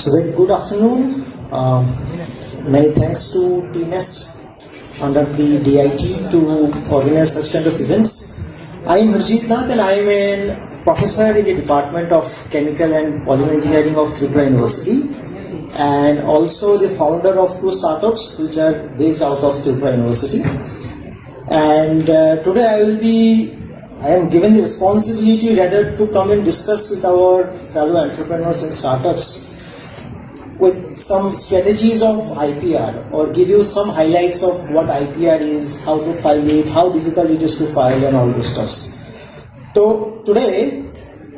So very good afternoon. Many thanks to TNEST under the DIT to organize such kind of events. I am Harjit Nath and I am a professor in the Department of Chemical and Polymer Engineering of Tripura University and also the founder of two startups which are based out of Tripura University. And today I am given the responsibility rather to come and discuss with our fellow entrepreneurs and startups with some strategies of IPR or give you some highlights of what IPR is, how to file it, how difficult it is to file and all those stuffs. So today,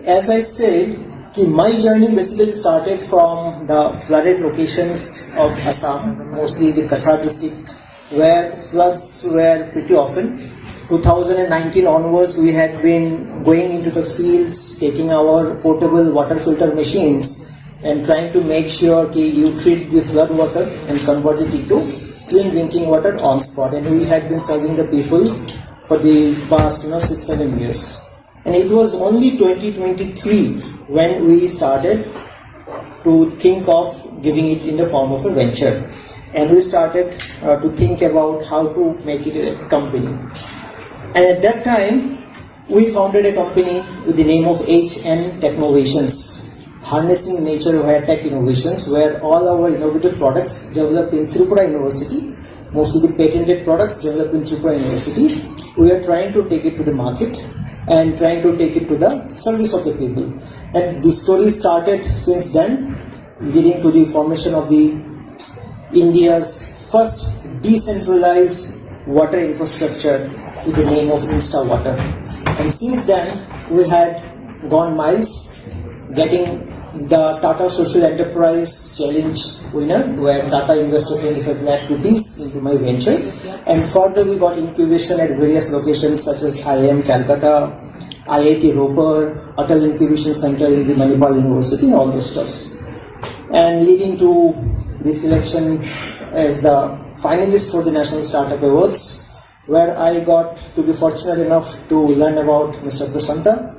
as I said, my journey basically started from the flooded locations of Assam, mostly the Kachar district, where floods were pretty often. 2019 onwards, we had been going into the fields, taking our portable water filter machines and trying to make sure that you treat the flood water and convert it into clean drinking water on spot. And we had been serving the people for the past 6-7 years. And it was only 2023 when we started to think of giving it in the form of a venture. And we started to think about how to make it a company. And at that time, we founded a company with the name of HN Technovations, harnessing nature via tech innovations, where all our innovative products developed in Tripura University, mostly the patented products developed in Tripura University, we are trying to take it to the market and trying to take it to the service of the people. And the story started since then, leading to the formation of the India's first decentralized water infrastructure with the name of InstaWater. And since then, we had gone miles, getting the Tata Social Enterprise Challenge winner, where Tata invested 25 lakh rupees into my venture. And further, we got incubation at various locations such as IIM Calcutta, IIT Ropar, Atal Incubation Center in the Manipal University, and all those stuffs. And leading to the selection as the finalist for the National Startup Awards, where I got to be fortunate enough to learn about Mr. Prashanta.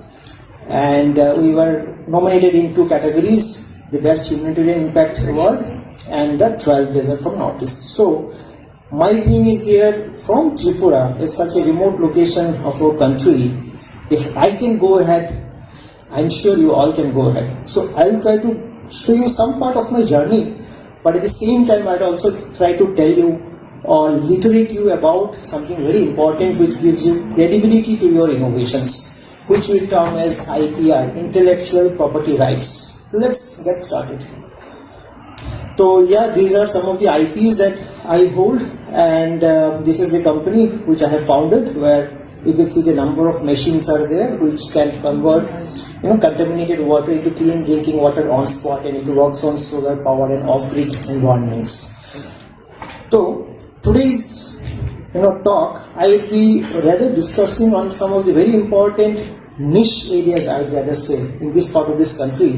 And we were nominated in 2 categories, the Best Humanitarian Impact Award and the 12th Desert from Northeast. So my thing is here from Tripura, is such a remote location of our country. If I can go ahead, I'm sure you all can go ahead. So I will try to show you some part of my journey, but at the same time I'd also try to tell you or literate you about something very important which gives you credibility to your innovations, which we term as IPR, Intellectual Property Rights. So let's get started. So yeah, these are some of the IPs that I hold, and this is the company which I have founded, where you can see the number of machines are there which can convert contaminated water into clean drinking water on spot, and it works on solar power and off-grid environments. So today's talk, I will be rather discussing on some of the very important niche areas, I would rather say, in this part of this country,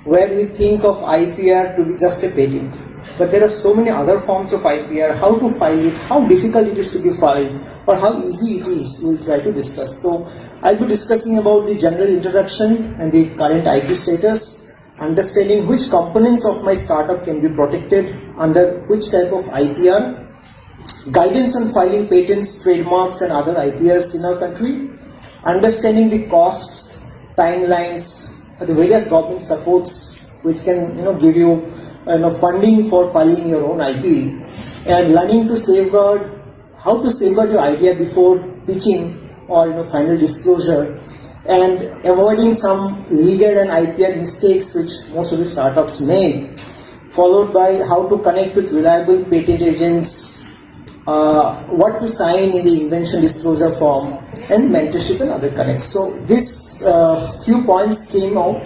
where we think of IPR to be just a patent. But there are so many other forms of IPR, how to file it, how difficult it is to be filed, or how easy it is, we will try to discuss. So I will be discussing about the general introduction and the current IP status, understanding which components of my startup can be protected under which type of IPR, guidance on filing patents, trademarks and other IPRs in our country, understanding the costs, timelines, the various government supports which can give you funding for filing your own IP, and learning to safeguard, how to safeguard your idea before pitching or final disclosure, and avoiding some legal and IPR mistakes which most of the startups make, followed by how to connect with reliable patent agents, what to sign in the invention disclosure form, and mentorship and other connects. So this few points came out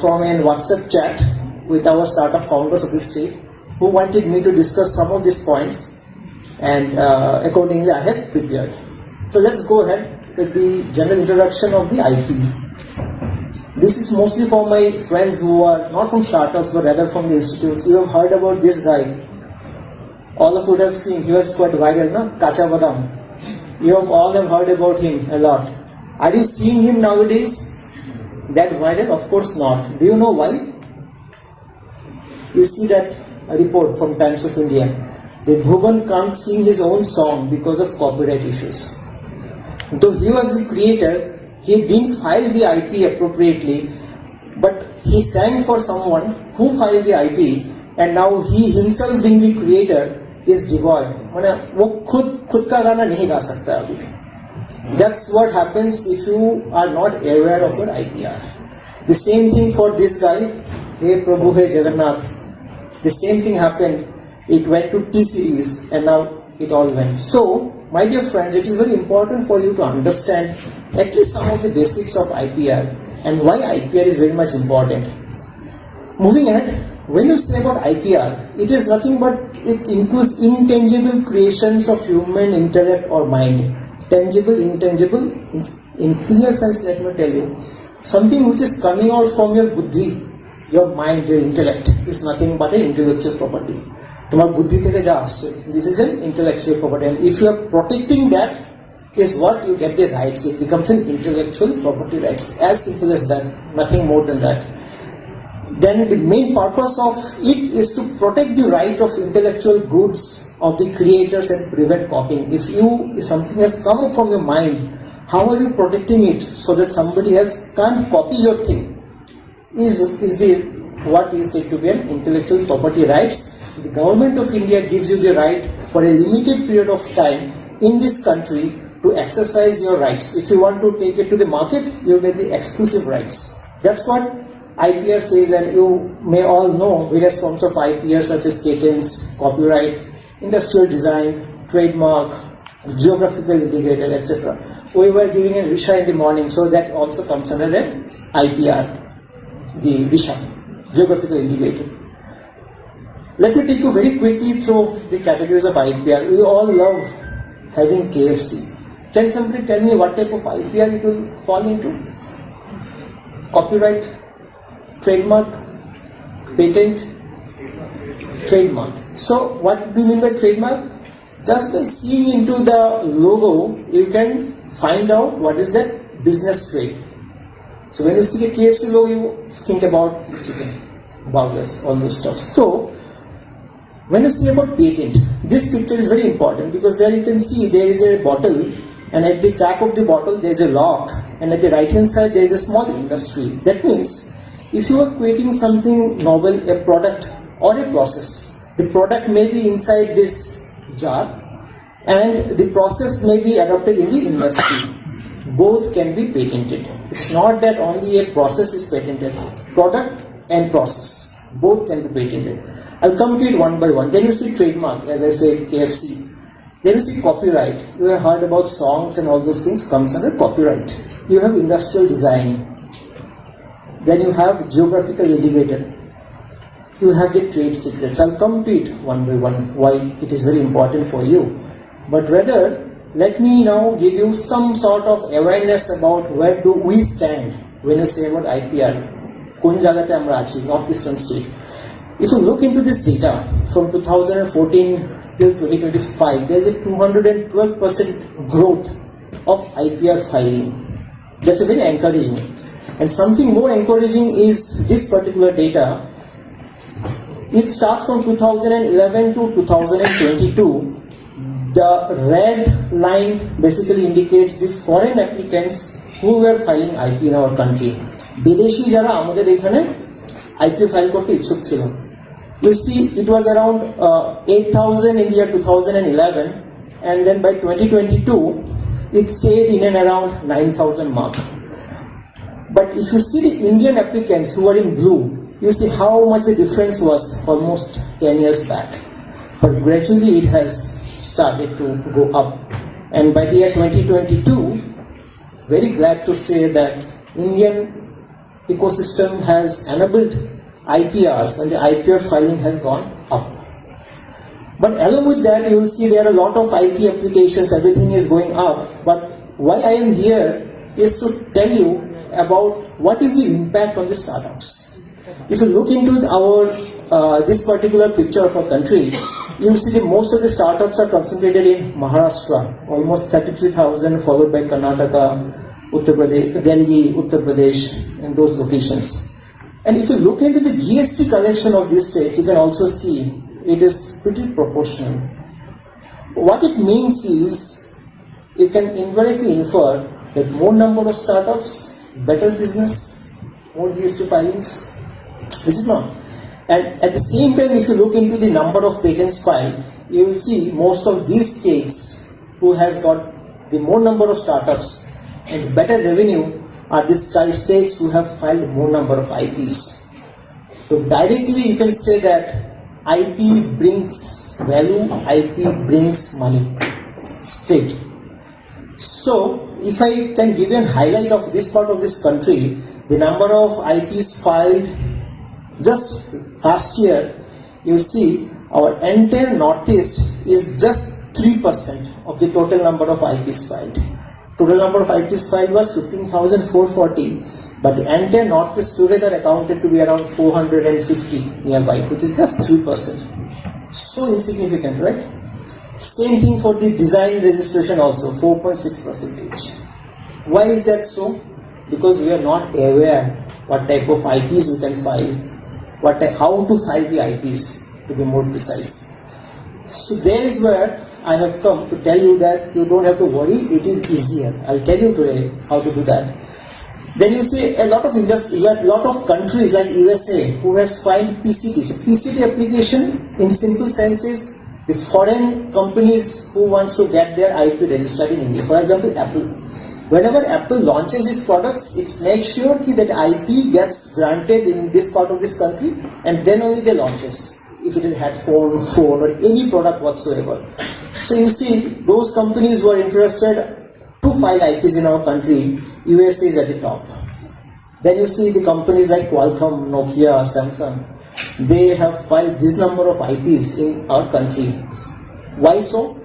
from a WhatsApp chat with our startup founders of the state, who wanted me to discuss some of these points, and accordingly I have prepared. So let's go ahead with the general introduction of the IP. This is mostly for my friends who are not from startups but rather from the institutes. You have heard about this guy. All of you would have seen, he was quite viral, no? Kacha Badam. You all have heard about him a lot. Are you seeing him nowadays? That viral? Of course not. Do you know why? You see that report from Times of India. The Bhuvan can't sing his own song because of copyright issues. Though he was the creator, he didn't file the IP appropriately, but he sang for someone who filed the IP, and now he himself being the creator is devoid. वो खुद का गाना नहीं गा सकता अभी. That's what happens if you are not aware of your IPR. The same thing for this guy. Hey Prabhu, hey Jagannath. The same thing happened. It went to T series, and now it all went. So, my dear friends, it is very important for you to understand at least some of the basics of IPR and why IPR is very much important. Moving ahead, when you say about IPR, it is nothing but it includes intangible creations of human intellect or mind. Tangible, intangible, in clear sense, let me tell you, something which is coming out from your buddhi, your mind, your intellect, is nothing but an intellectual property. तुम्हारा बुद्धि থেকে যা আসছে, this is an intellectual property, and if you are protecting that, is what you get the rights. It becomes an intellectual property rights. As simple as that, nothing more than that. Then the main purpose of it is to protect the right of intellectual goods of the creators and prevent copying. If something has come up from your mind, how are you protecting it so that somebody else can't copy your thing? Is what is said to be an intellectual property rights. The government of India gives you the right for a limited period of time in this country to exercise your rights. If you want to take it to the market, you get the exclusive rights. That's what IPR says, and you may all know various forms of IPR such as patents, copyright, industrial design, trademark, geographical indicator, etc. We were giving a Visha in the morning, so that also comes under an IPR, the Visha, geographical indicator. Let me take you very quickly through the categories of IPR. We all love having KFC. Can somebody tell me what type of IPR it will fall into? Copyright, trademark, patent, trademark. So what do you mean by trademark? Just by seeing into the logo, you can find out what is that business trade. So when you see the KFC logo, you think about chicken, burgers, all those stuff. So when you say about patent, this picture is very important because there you can see there is a bottle, and at the cap of the bottle there is a lock, and at the right hand side there is a small industry. That means if you are creating something novel, a product or a process, the product may be inside this jar and the process may be adopted in the industry. Both can be patented. It's not that only a process is patented. Product and process, both can be patented. I'll come to it one by one. Then you see trademark, as I said, KFC. Then you see copyright. You have heard about songs and all those things comes under copyright. You have industrial design. Then you have geographical indicator. You have the trade secrets. I'll come to it one by one, why it is very important for you. But rather, let me now give you some sort of awareness about where do we stand when you say about IPR. কোন জায়গাতে আমরা আছি, North Eastern state. If you look into this data from 2014 till 2025, there is a 212% growth of IPR filing. That's a very encouraging. And something more encouraging is this particular data. It starts from 2011 to 2022. The red line basically indicates the foreign applicants who were filing IP in our country. বিদেশি যারা আমাদের এখানে IP file করতে ইচ্ছুক ছিল. You see, it was around 8,000 in the year 2011, and then by 2022, it stayed in and around 9,000 mark. But if you see the Indian applicants who are in blue, you see how much the difference was almost 10 years back. But gradually it has started to go up. And by the year 2022, very glad to say that Indian ecosystem has enabled IPRs and the IPR filing has gone up. But along with that, you will see there are a lot of IP applications, everything is going up. But why I am here is to tell you about what is the impact on the startups. If you look into our this particular picture of our country, you will see that most of the startups are concentrated in Maharashtra, almost 33,000, followed by Karnataka, Uttar Pradesh, Delhi, Uttar Pradesh, and those locations. And if you look into the GST collection of these states, you can also see it is pretty proportional. What it means is, you can indirectly infer that more number of startups, better business, more GST filings. This is not. And at the same time, if you look into the number of patents filed, you will see most of these states who has got the more number of startups and better revenue are the states who have filed more number of IPs. So directly you can say that IP brings value, IP brings money. Straight. So if I can give you a highlight of this part of this country, the number of IPs filed just last year, you see our entire Northeast is just 3% of the total number of IPs filed. Total number of IPs filed was 15,440, but the entire Northeast together accounted to be around 450 nearby, which is just 3%. So insignificant, right? Same thing for the design registration also, 4.6%. Why is that so? Because we are not aware what type of IPs we can file, how to file the IPs, to be more precise. So there is where I have come to tell you that you don't have to worry, it is easier. I'll tell you today how to do that. Then you see a lot of countries like USA who has filed PCT. So PCT application in simple sense is the foreign companies who wants to get their IP registered in India. For example, Apple. Whenever Apple launches its products, it makes sure that IP gets granted in this part of this country, and then only they launches. If it is headphone, phone, or any product whatsoever. So you see, those companies who are interested to file IPs in our country, USA is at the top. Then you see the companies like Qualcomm, Nokia, Samsung, they have filed this number of IPs in our country. Why so?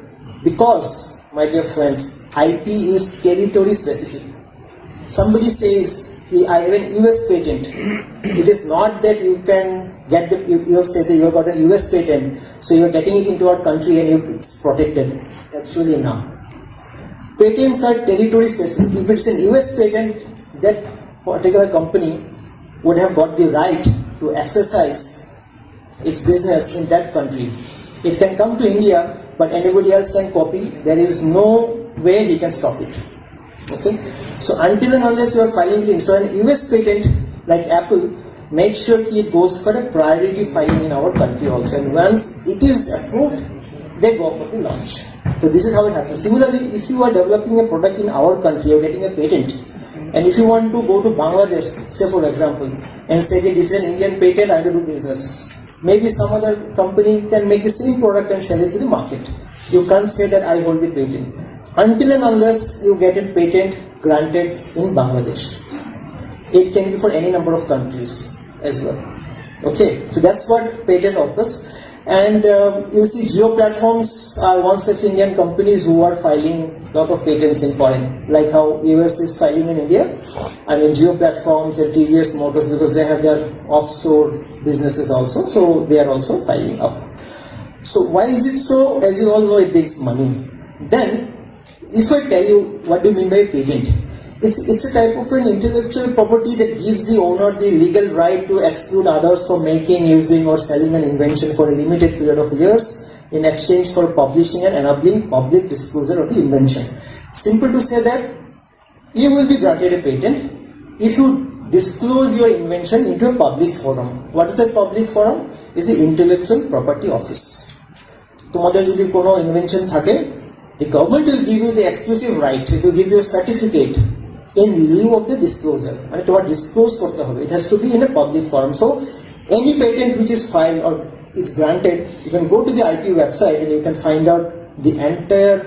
Because, my dear friends, IP is territory specific. Somebody says, I have an US patent. It is not that you can get you have said that you have got an US patent, so you are getting it into our country and it's protected. Actually, no. Patents are territory specific. If it's an US patent, that particular company would have got the right to exercise its business in that country. It can come to India, but anybody else can copy. There is no way he can stop it. Okay, so until and unless you are filing it in, so an US patent like Apple, make sure it goes for a priority filing in our country also, and once it is approved, they go for the launch. So this is how it happens. Similarly, if you are developing a product in our country, you are getting a patent, and if you want to go to Bangladesh, say for example, and say that this is an Indian patent, I will do business. Maybe some other company can make the same product and sell it to the market. You can't say that I hold the patent until and unless you get a patent granted in Bangladesh. It can be for any number of countries as well. Okay, so that's what patent offers. And you see, Geo platforms are one such Indian companies who are filing a lot of patents in foreign, like how US is filing in India. I mean, Geo platforms and TVS Motors, because they have their offshore businesses also, so they are also filing up. So why is it so? As you all know, it makes money. Then, if I tell you what do you mean by patent, it's a type of an intellectual property that gives the owner the legal right to exclude others from making, using or selling an invention for a limited period of years in exchange for publishing and enabling public disclosure of the invention. Simple to say that you will be granted a patent if you disclose your invention into a public forum. What is a public forum? Is the Intellectual Property Office. তোমাদের যদি কোনো invention থাকে, the government will give you the exclusive right, it will give you a certificate in lieu of the disclosure. I mean, to disclose korte hobe. It has to be in a public forum. So, any patent which is filed or is granted, you can go to the IP website and you can find out the entire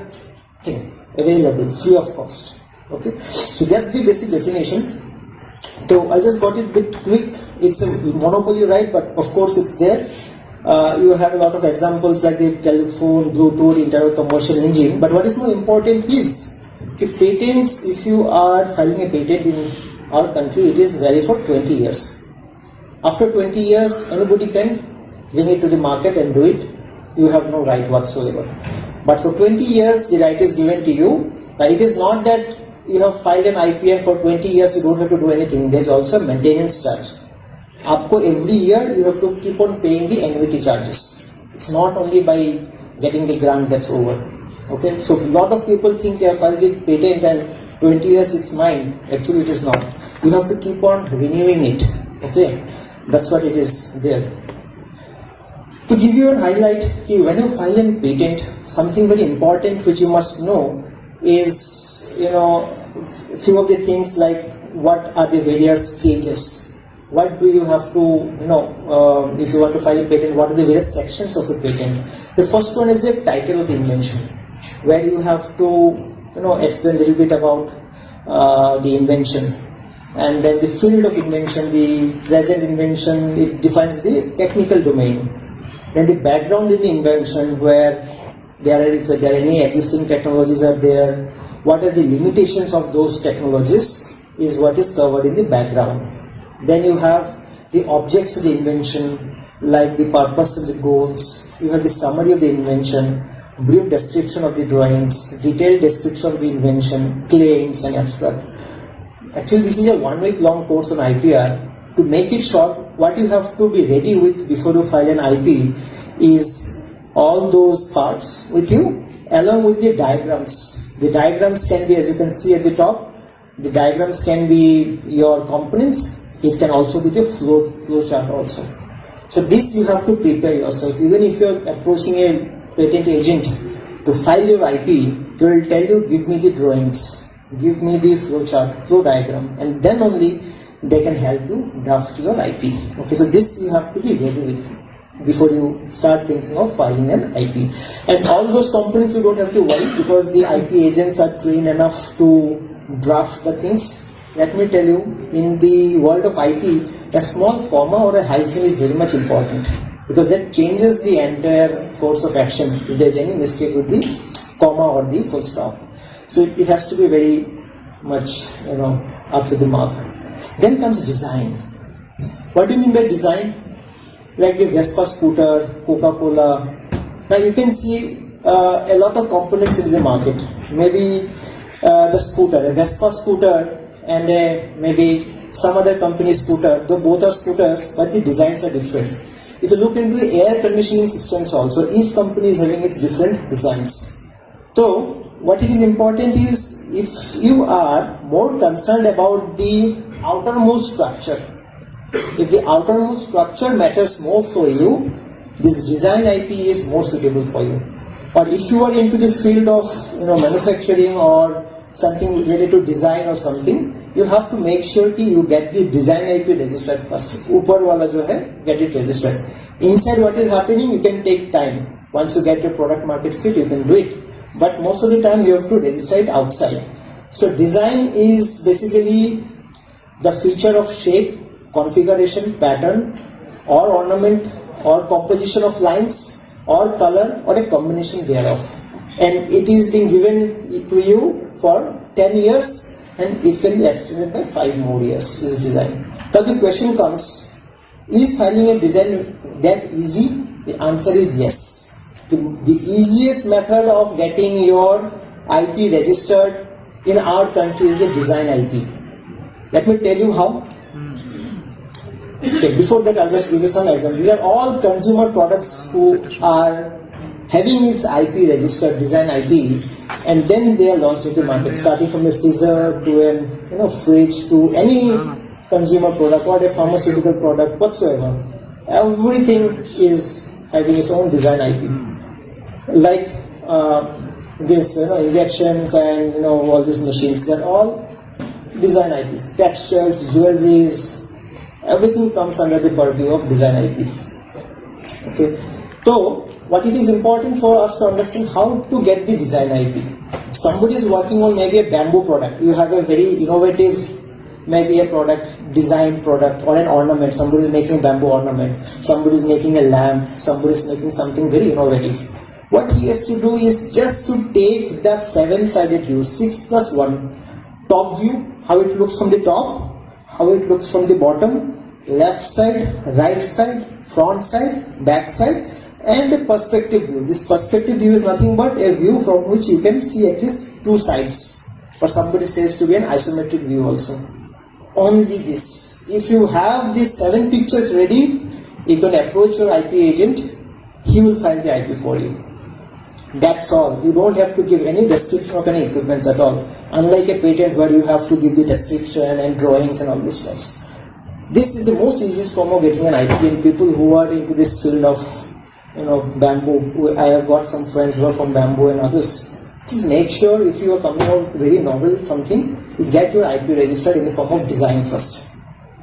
thing available free of cost. Okay, so that's the basic definition. So I just got it a bit quick. It's a monopoly right, but of course it's there. You have a lot of examples like the telephone, Bluetooth, internet commercial engine. But what is more important is patents. If you are filing a patent in our country, it is valid for 20 years. After 20 years, anybody can bring it to the market and do it. You have no right whatsoever. But for 20 years, the right is given to you. But it is not that you have filed an IPN for 20 years, you don't have to do anything. There is also a maintenance charge. Every year, you have to keep on paying the annuity charges. It's not only by getting the grant that's over. Okay, so a lot of people think they have filed the patent and 20 years it's mine. Actually, it is not. You have to keep on renewing it. Okay, that's what it is there. To give you a highlight, when you file a patent, something very important which you must know is, a few of the things like what are the various stages. What do you have to, if you want to file a patent, what are the various sections of a patent? The first one is the title of the invention, where you have to, explain a little bit about the invention. And then the field of invention, the present invention, it defines the technical domain. Then the background in the invention, where if there are any existing technologies are there, what are the limitations of those technologies is what is covered in the background. Then you have the objects of the invention, like the purpose and the goals. You have the summary of the invention, brief description of the drawings, detailed description of the invention, claims and abstract. Actually, this is a 1 week long course on IPR. To make it short, what you have to be ready with before you file an IP is all those parts with you, along with the diagrams. The diagrams can be, as you can see at the top, the diagrams can be your components. It can also be the flow chart also. So this you have to prepare yourself. Even if you are approaching a patent agent to file your IP, they will tell you, give me the drawings, give me the flow chart, flow diagram, and then only they can help you draft your IP. Okay, so this you have to be ready with before you start thinking of filing an IP. And all those components you don't have to worry, because the IP agents are trained enough to draft the things. Let me tell you, in the world of IP, a small comma or a hyphen is very much important, because that changes the entire course of action. If there is any mistake with the comma or the full stop. So it has to be very much, up to the mark. Then comes design. What do you mean by design? Like the Vespa scooter, Coca-Cola. Now you can see a lot of components in the market. Maybe the scooter, a Vespa scooter, and maybe some other company's scooter. Though both are scooters, but the designs are different. If you look into the air conditioning systems also, each company is having its different designs. So what it is important is, if you are more concerned about the outermost structure, if the outermost structure matters more for you, this design IP is more suitable for you. Or if you are into the field of manufacturing or something related to design or something, you have to make sure that you get the design IP registered first. Upar wala jo hai, get it registered. Inside what is happening, you can take time. Once you get your product market fit, you can do it. But most of the time you have to register it outside. So design is basically the feature of shape, configuration, pattern, or ornament, or composition of lines, or color, or a combination thereof. And it is being given to you for 10 years and it can be extended by 5 more years, this design. Now the question comes, is filing a design that easy? The answer is yes. The easiest method of getting your IP registered in our country is a design IP. Let me tell you how. Okay, before that I'll just give you some examples. These are all consumer products who are having its IP registered, design IP, and then they are launched into the market, starting from a scissor to an fridge to any consumer product or a pharmaceutical product whatsoever. Everything is having its own design IP. Like this, injections and all these machines, they're all design IPs. Textiles, jewelries, everything comes under the purview of design IP. Okay, so what it is important for us to understand how to get the design IP. Somebody is working on maybe a bamboo product. You have a very innovative, maybe a product, design product or an ornament. Somebody is making a bamboo ornament. Somebody is making a lamp. Somebody is making something very innovative. What he has to do is just to take the 7-sided view, 6+1, top view, how it looks from the top, how it looks from the bottom, left side, right side, front side, back side, and a perspective view. This perspective view is nothing but a view from which you can see at least 2 sides, or somebody says to be an isometric view also. Only this. If you have these 7 pictures ready, you can approach your IP agent, he will find the IP for you. That's all. You don't have to give any description of any equipments at all. Unlike a patent where you have to give the description and drawings and all this stuff. This is the most easiest form of getting an IP, and people who are into this field of bamboo. I have got some friends who are from bamboo and others. Just make sure if you are coming out very novel something, you get your IP registered in the form of design first.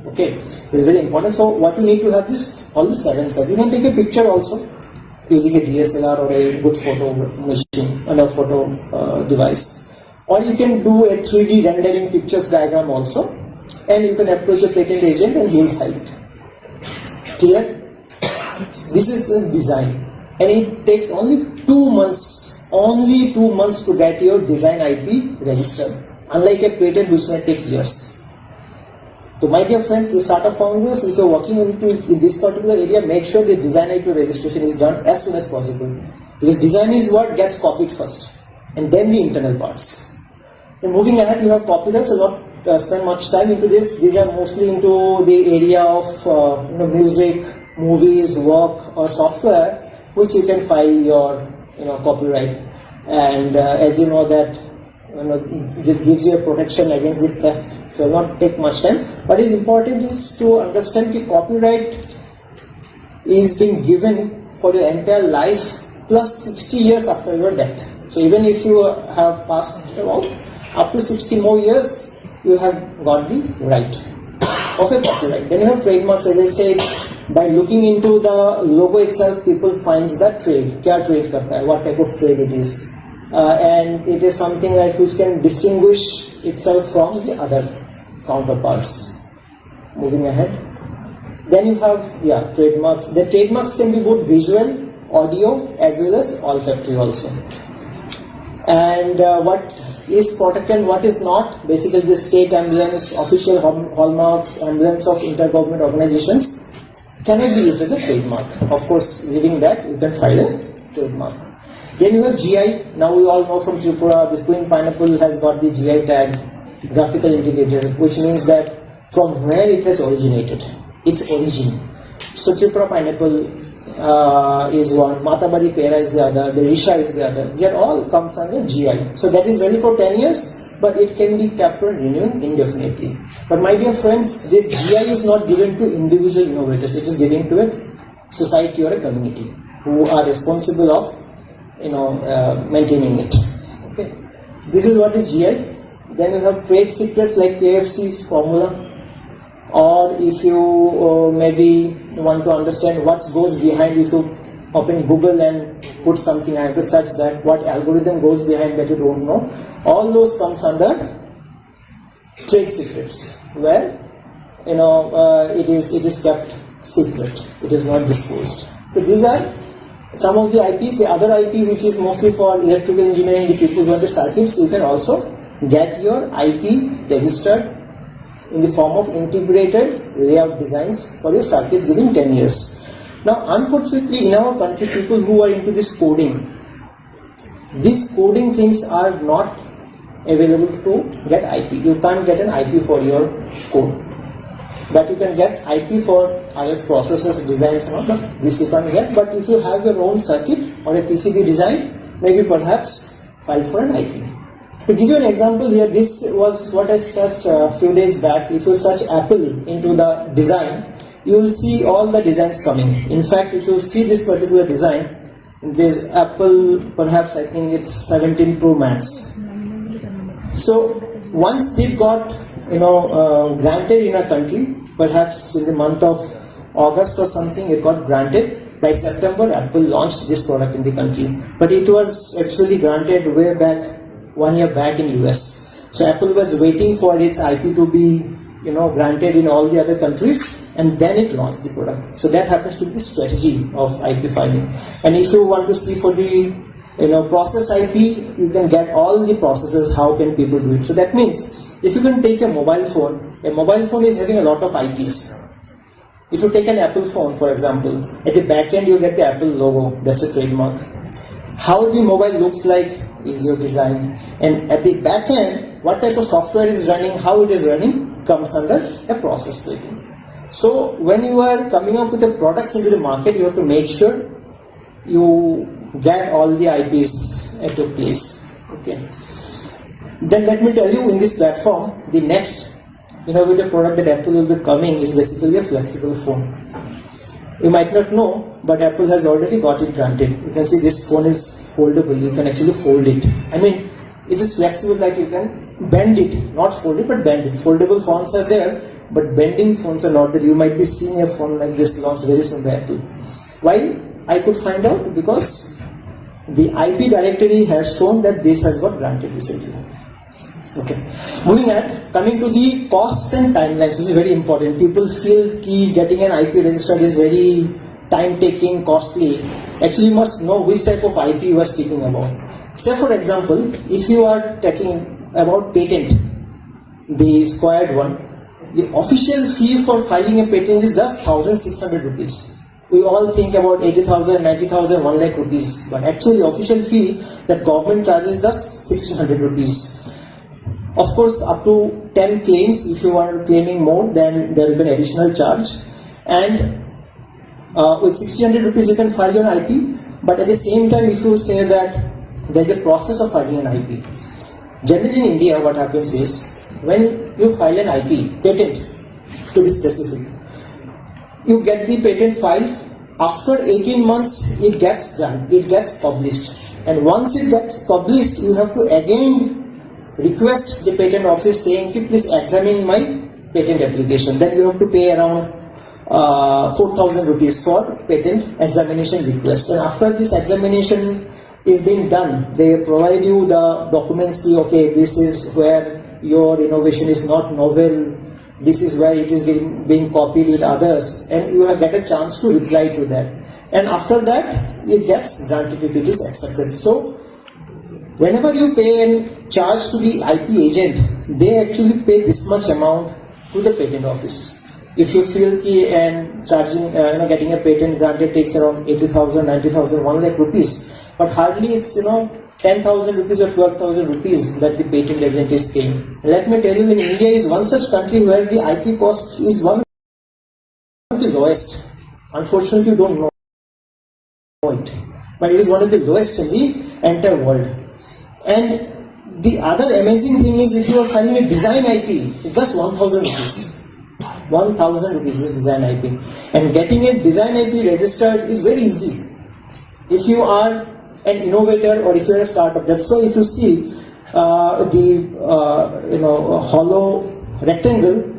Okay, it's very important. So what you need to have is all the 7 sides. You can take a picture also using a DSLR or a good photo machine and a photo device, or you can do a 3D rendering pictures diagram also, and you can approach a patent agent and he will file it. Clear? This is a design, and it takes only 2 months. Only 2 months to get your design IP registered, unlike a patent which may take years. So my dear friends, the startup founders, if you are working in this particular area, make sure the design IP registration is done as soon as possible, because design is what gets copied first, and then the internal parts. And moving ahead, you have copyrights. So not spend much time into this. These are mostly into the area of music, movies, work, or software, which you can file your copyright. And as you know that this gives you a protection against the theft. So it will not take much time. What is important is to understand that copyright is being given for your entire life plus 60 years after your death. So even if you have passed up to 60 more years, you have got the right of a copyright. Then you have trademarks. As I said, by looking into the logo itself, people finds that trade. Kya trade karta hai? What type of trade it is? And it is something like which can distinguish itself from the other counterparts. Moving ahead, then you have trademarks. The trademarks can be both visual, audio, as well as olfactory also. And what is protected and what is not, basically the state emblems, official hallmarks, emblems of intergovernment organizations cannot be used as a trademark. Of course, leaving that, you can file a trademark. Then you have GI. Now we all know from Tripura, this green pineapple has got the GI tag, graphical indicator, which means that from where it has originated, its origin. So Tripura pineapple is one, Matabari pera is the other, the Risha is the other. That all comes under GI. So that is valid for 10 years, but it can be kept on renewing indefinitely. But my dear friends, this GI is not given to individual innovators. It is given to a society or a community who are responsible of maintaining it. Okay, this is what is GI. Then you have trade secrets like KFC's formula, or if you maybe want to understand what goes behind, if you open Google and put something, I have to search that, what algorithm goes behind that you don't know, all those comes under trade secrets, where it is kept secret, it is not disclosed. So these are some of the IPs. The other IP, which is mostly for electrical engineering, the people who are the circuits, you can also get your IP registered in the form of integrated layout designs for your circuits within 10 years. Now, unfortunately, in our country, people who are into this coding, these coding things are not available to get IP. You can't get an IP for your code, but you can get IP for other processors, designs, but this you can't get. But if you have your own circuit or a PCB design, maybe perhaps file for an IP. To give you an example here, this was what I searched a few days back. If you search Apple into the design, you will see all the designs coming. In fact, if you see this particular design, this Apple, perhaps I think it's 17 Pro Max. So once it got granted in a country, perhaps in the month of August or something, it got granted. By September, Apple launched this product in the country, but it was actually granted way back, 1 year back in US. So Apple was waiting for its IP to be granted in all the other countries, and then it launched the product. So that happens to be the strategy of IP filing. And if you want to see for the process IP, you can get all the processes, how can people do it. So that means if you can take a mobile phone is having a lot of IPs. If you take an Apple phone, for example, at the back end you get the Apple logo, that's a trademark. How the mobile looks like is your design, and at the back end, what type of software is running, how it is running, comes under a process label. So when you are coming up with the products into the market, you have to make sure you get all the IPs at your place. Okay. Then let me tell you, in this platform, the next innovative product that Apple will be coming is basically a flexible phone. You might not know, but Apple has already got it granted. You can see this phone is foldable. You can actually fold it. I mean, it is flexible, like you can bend it, not fold it, but bend it. Foldable phones are there, but bending phones are not there. You might be seeing a phone like this launched very soon by Apple. Why? I could find out because the IP directory has shown that this has got granted recently. Okay. Moving on, coming to the costs and timelines, which is very important. People feel that getting an IP registered is very time-taking, costly. Actually, you must know which type of IP you are speaking about. Say, for example, if you are talking about patent, the squared one, the official fee for filing a patent is just 1,600 rupees. We all think about 80,000, 90,000, 1 lakh rupees, but actually official fee that government charges just 1,600 rupees. Of course, up to 10 claims, if you are claiming more, then there will be an additional charge. And with 1,600 rupees, you can file your IP. But at the same time, if you say that there is a process of filing an IP, generally in India, what happens is when you file an IP, patent to be specific, you get the patent filed. After 18 months, it gets done, it gets published. And once it gets published, you have to again request the patent office saying, please examine my patent application. Then you have to pay around 4,000 rupees for patent examination request. And after this examination is being done, they provide you the documents, okay, this is where your innovation is not novel, this is where it is being copied with others, and you get a chance to reply to that. And after that, it gets granted if it is accepted. So whenever you pay and charge to the IP agent, they actually pay this much amount to the patent office. If you feel and charging, getting a patent granted takes around 80,000, 90,000, 1 lakh rupees, but hardly it's 10,000 rupees or 12,000 rupees that the patent agent is paying. Let me tell you, in India is one such country where the IP cost is one of the lowest. Unfortunately, you don't know it, but it is one of the lowest in the entire world. And the other amazing thing is, if you are filing a design IP, it's just 1,000 rupees. 1,000 rupees is design IP. And getting a design IP registered is very easy. If you are an innovator or if you are a startup, that's why if you see the hollow rectangle,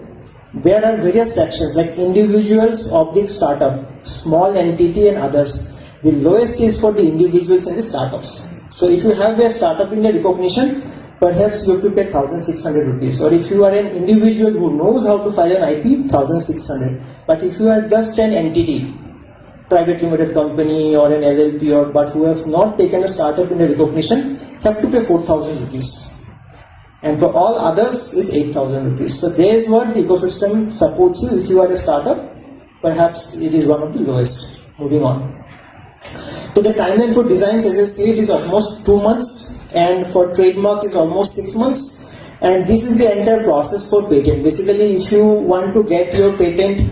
there are various sections like individuals, oblique startup, small entity and others. The lowest is for the individuals and the startups. So if you have a startup India recognition, perhaps you have to pay 1,600 rupees. Or if you are an individual who knows how to file an IP, 1,600. But if you are just an entity, private limited company or an LLP but who have not taken a startup India recognition, have to pay 4,000 rupees. And for all others is 8,000 rupees. So there is what the ecosystem supports you. If you are a startup, perhaps it is one of the lowest. Moving on. So the timeline for designs, as I said, is almost 2 months, and for trademark is almost 6 months. And this is the entire process for patent. Basically, if you want to get your patent,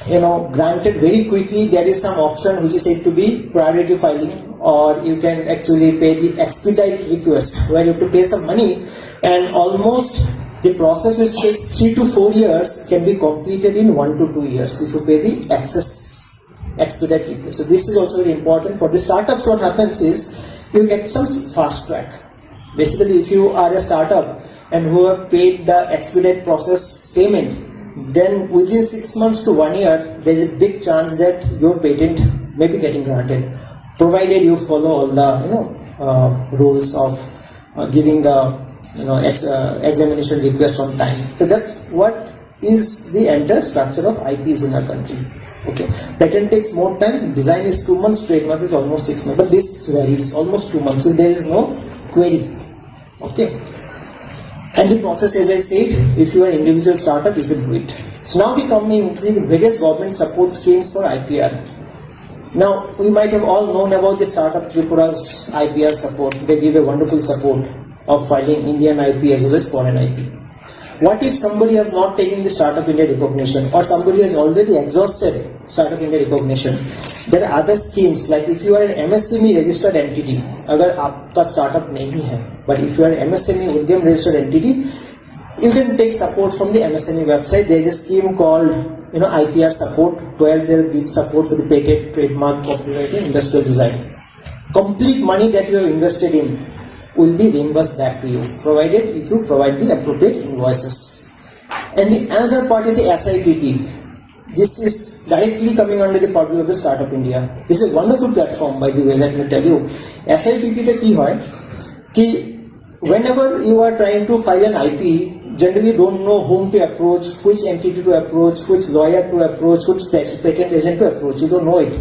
granted very quickly, there is some option which is said to be priority filing, or you can actually pay the expedite request, where you have to pay some money, and almost the process which takes 3 to 4 years can be completed in 1 to 2 years if you pay the expedite request. So this is also very important for the startups. What happens is you get some fast track. Basically, if you are a startup and who have paid the expedite process payment, then within 6 months to 1 year, there is a big chance that your patent may be getting granted, provided you follow all the rules of giving the examination request on time. So that's what is the entire structure of IPs in our country. Okay, patent takes more time. Design is 2 months. Trademark is almost 6 months. But this varies almost 2 months. So there is no query. Okay. And the process, as I said, if you are an individual startup, you can do it. So now the various government support schemes for IPR. Now, we might have all known about the Startup Tripura's IPR support. They give a wonderful support of filing Indian IP as well as foreign IP. What if somebody has not taken the Startup India recognition, or somebody has already exhausted Startup India recognition? There are other schemes, like if you are an MSME registered entity, अगर आपका startup नहीं है, but if you are an MSME उद्यम registered entity, you can take support from the MSME website. There is a scheme called IPR support, where they will give support for the patent, trademark, copyright, and industrial design. Complete money that you have invested in will be reimbursed back to you, provided if you provide the appropriate invoices. And the another part is the SIPP. This is directly coming under the purview of the Startup India. This is a wonderful platform, by the way, let me tell you. SIPP the key है कि whenever you are trying to file an IP, generally don't know whom to approach, which entity to approach, which lawyer to approach, which patent agent to approach. You don't know it.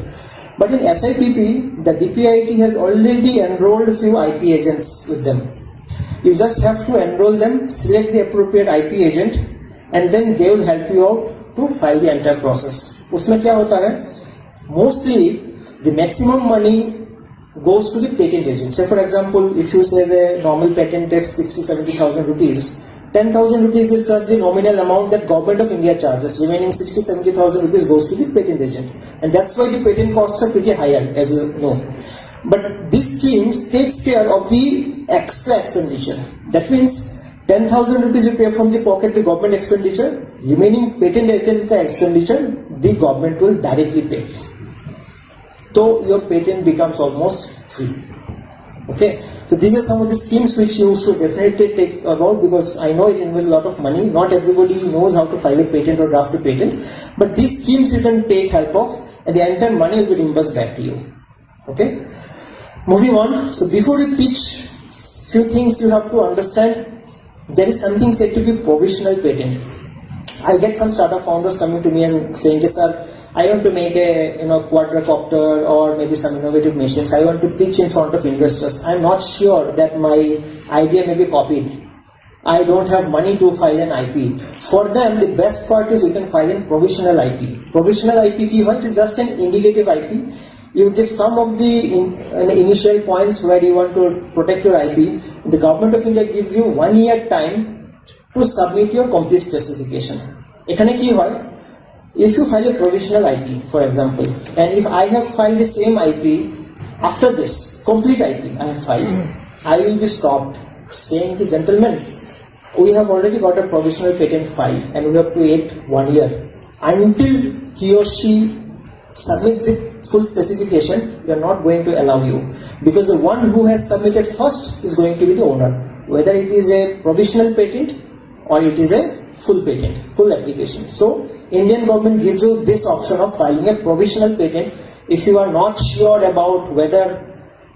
But in SIPP, the DPIT has already enrolled few IP agents with them. You just have to enroll them, select the appropriate IP agent, and then they will help you out to file the entire process. उसमें क्या होता है? Mostly, the maximum money goes to the patent agent. Say for example, if you say the normal patent takes 60-70,000 rupees, 10,000 rupees is just the nominal amount that Government of India charges. Remaining 60-70,000 rupees goes to the patent agent. And that's why the patent costs are pretty higher, as you know. But this scheme takes care of the extra expenditure. That means 10,000 rupees you pay from the pocket, the government expenditure. Remaining patent agent expenditure, the government will directly pay. So your patent becomes almost free. Okay. So these are some of the schemes which you should definitely take about, because I know it involves a lot of money. Not everybody knows how to file a patent or draft a patent. But these schemes you can take help of, and the entire money will be reimbursed back to you. Okay. Moving on. So before we pitch, few things you have to understand. There is something said to be provisional patent. I get some startup founders coming to me and saying, sir, I want to make a quadrocopter or maybe some innovative machines. I want to pitch in front of investors. I'm not sure that my idea may be copied. I don't have money to file an IP. For them, the best part is you can file in provisional IP. Provisional IP is just an indicative IP. You give some of the initial points where you want to protect your IP. The Government of India gives you 1 year time to submit your complete specification. এখানে কি হয়? If you file a provisional IP, for example, and if I have filed the same IP after this, complete IP I have filed, I will be stopped saying, gentlemen, we have already got a provisional patent file and we have to wait 1 year. Until he or she submits the full specification, we are not going to allow you. Because the one who has submitted first is going to be the owner. Whether it is a provisional patent or it is a full patent, full application. So Indian government gives you this option of filing a provisional patent if you are not sure about whether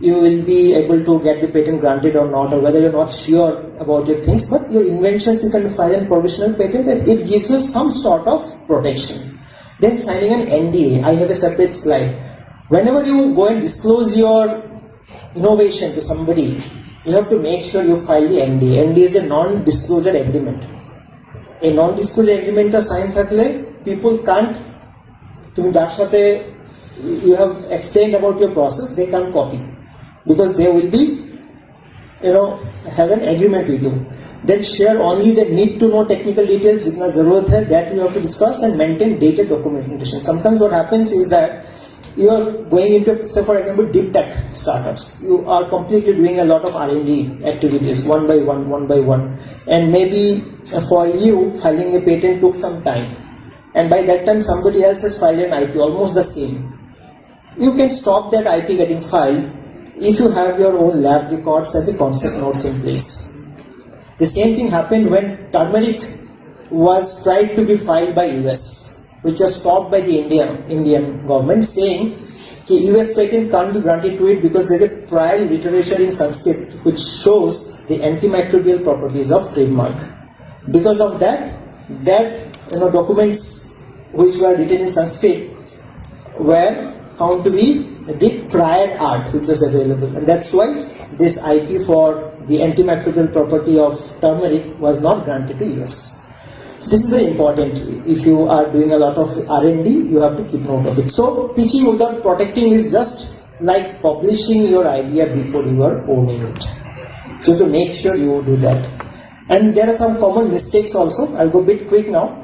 you will be able to get the patent granted or not, or whether you're not sure about your things, but your inventions you can file a provisional patent and it gives you some sort of protection. Then signing an NDA, I have a separate slide. Whenever you go and disclose your innovation to somebody, you have to make sure you file the NDA. NDA is a non-disclosure agreement. A non-disclosure agreement is signed থাকলে people can't, you have explained about your process, they can't copy. Because they will be, have an agreement with you. Then share only the need to know technical details, jitna zarurat hai, that you have to discuss, and maintain dated documentation. Sometimes what happens is that you are going into, say for example, deep tech startups. You are completely doing a lot of R&D activities, one by one. And maybe for you, filing a patent took some time. And by that time, somebody else has filed an IP, almost the same. You can stop that IP getting filed if you have your own lab records and the concept notes in place. The same thing happened when turmeric was tried to be filed by US, which was stopped by the Indian government, saying that US patent can't be granted to it because there is a prior literature in Sanskrit which shows the antimicrobial properties of trademark. Because of that documents which were written in Sanskrit were found to be the prior art which was available, and that's why this IP for the antimicrobial property of turmeric was not granted to US. So this is very important. If you are doing a lot of R&D, you have to keep note of it. So pitching without protecting is just like publishing your idea before you are owning it. So to make sure you do that. And there are some common mistakes also. I'll go a bit quick now.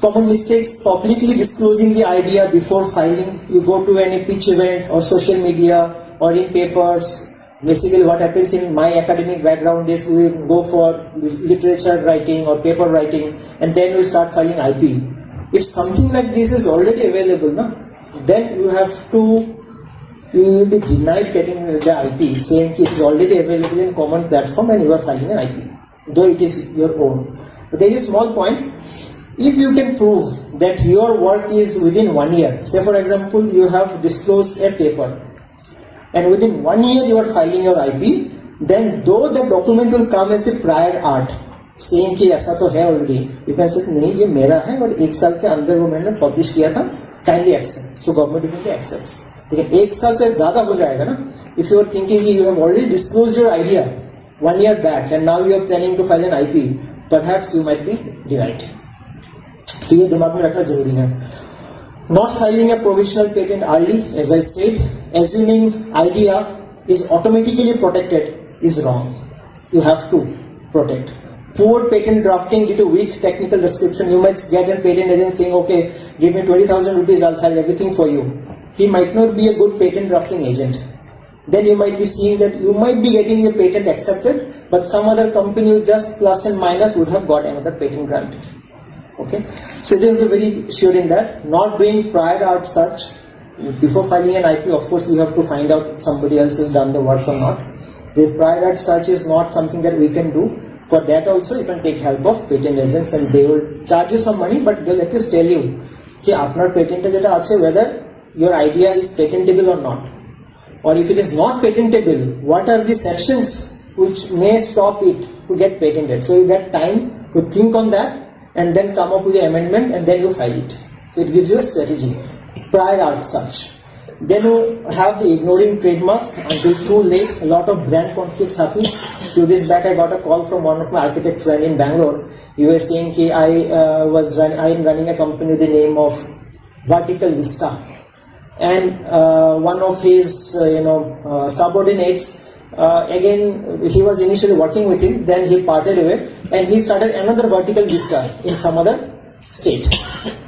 Common mistakes: publicly disclosing the idea before filing. You go to any pitch event or social media or in papers. Basically what happens in my academic background is we go for literature writing or paper writing, and then we start filing IP. If something like this is already available, then you will be denied getting the IP, saying it is already available in common platform and you are filing an IP, though it is your own. But there is a small point. If you can prove that your work is within 1 year, say for example you have disclosed a paper and within 1 year you are filing your IP, then though the document will come as the prior art, saying कि ऐसा तो है already, you can say नहीं ये मेरा है और 1 साल के अंदर वो मैंने publish किया था, kindly accept. So government definitely accepts. लेकिन 1 साल से ज़्यादा हो जाएगा ना. If you are thinking you have already disclosed your idea 1 year back and now you are planning to file an IP, perhaps you might be denied. तो ये दिमाग में रखना जरूरी है. Not filing a provisional patent early, as I said, assuming idea is automatically protected is wrong. You have to protect. Poor patent drafting due to weak technical description. You might get a patent agent saying, okay, give me 20,000 rupees, I'll file everything for you. He might not be a good patent drafting agent. Then you might be seeing that you might be getting the patent accepted, but some other company with just plus and minus would have got another patent granted. Okay, so you have to be very sure in that. Not doing prior art search before filing an IP. Of course, you have to find out somebody else has done the work or not. The prior art search is not something that we can do. For that also, you can take help of patent agents, and they will charge you some money, but they'll at least tell you कि आपना patent जेटा আছে whether your idea is patentable or not, or if it is not patentable, what are the sections which may stop it to get patented. So you get time to think on that, and then come up with the amendment, and then you file it. So it gives you a strategy. Prior art search. Then you have the ignoring trademarks until too late. A lot of brand conflicts happens. Few days back I got a call from one of my architect friend in Bangalore. He was saying कि I am running a company with the name of Vertical Vista, and one of his subordinates, again he was initially working with him, then he parted away and he started another Vertical Vista in some other state.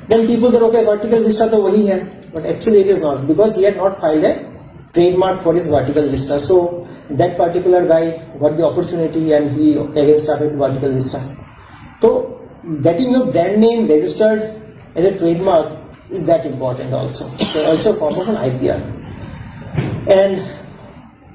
Then people thought, okay, Vertical Vista to wahi hai, but actually it is not, because he had not filed a trademark for his Vertical Vista. So that particular guy got the opportunity and he again started Vertical Vista. So getting your brand name registered as a trademark is that important also. So also a form of an IPR. And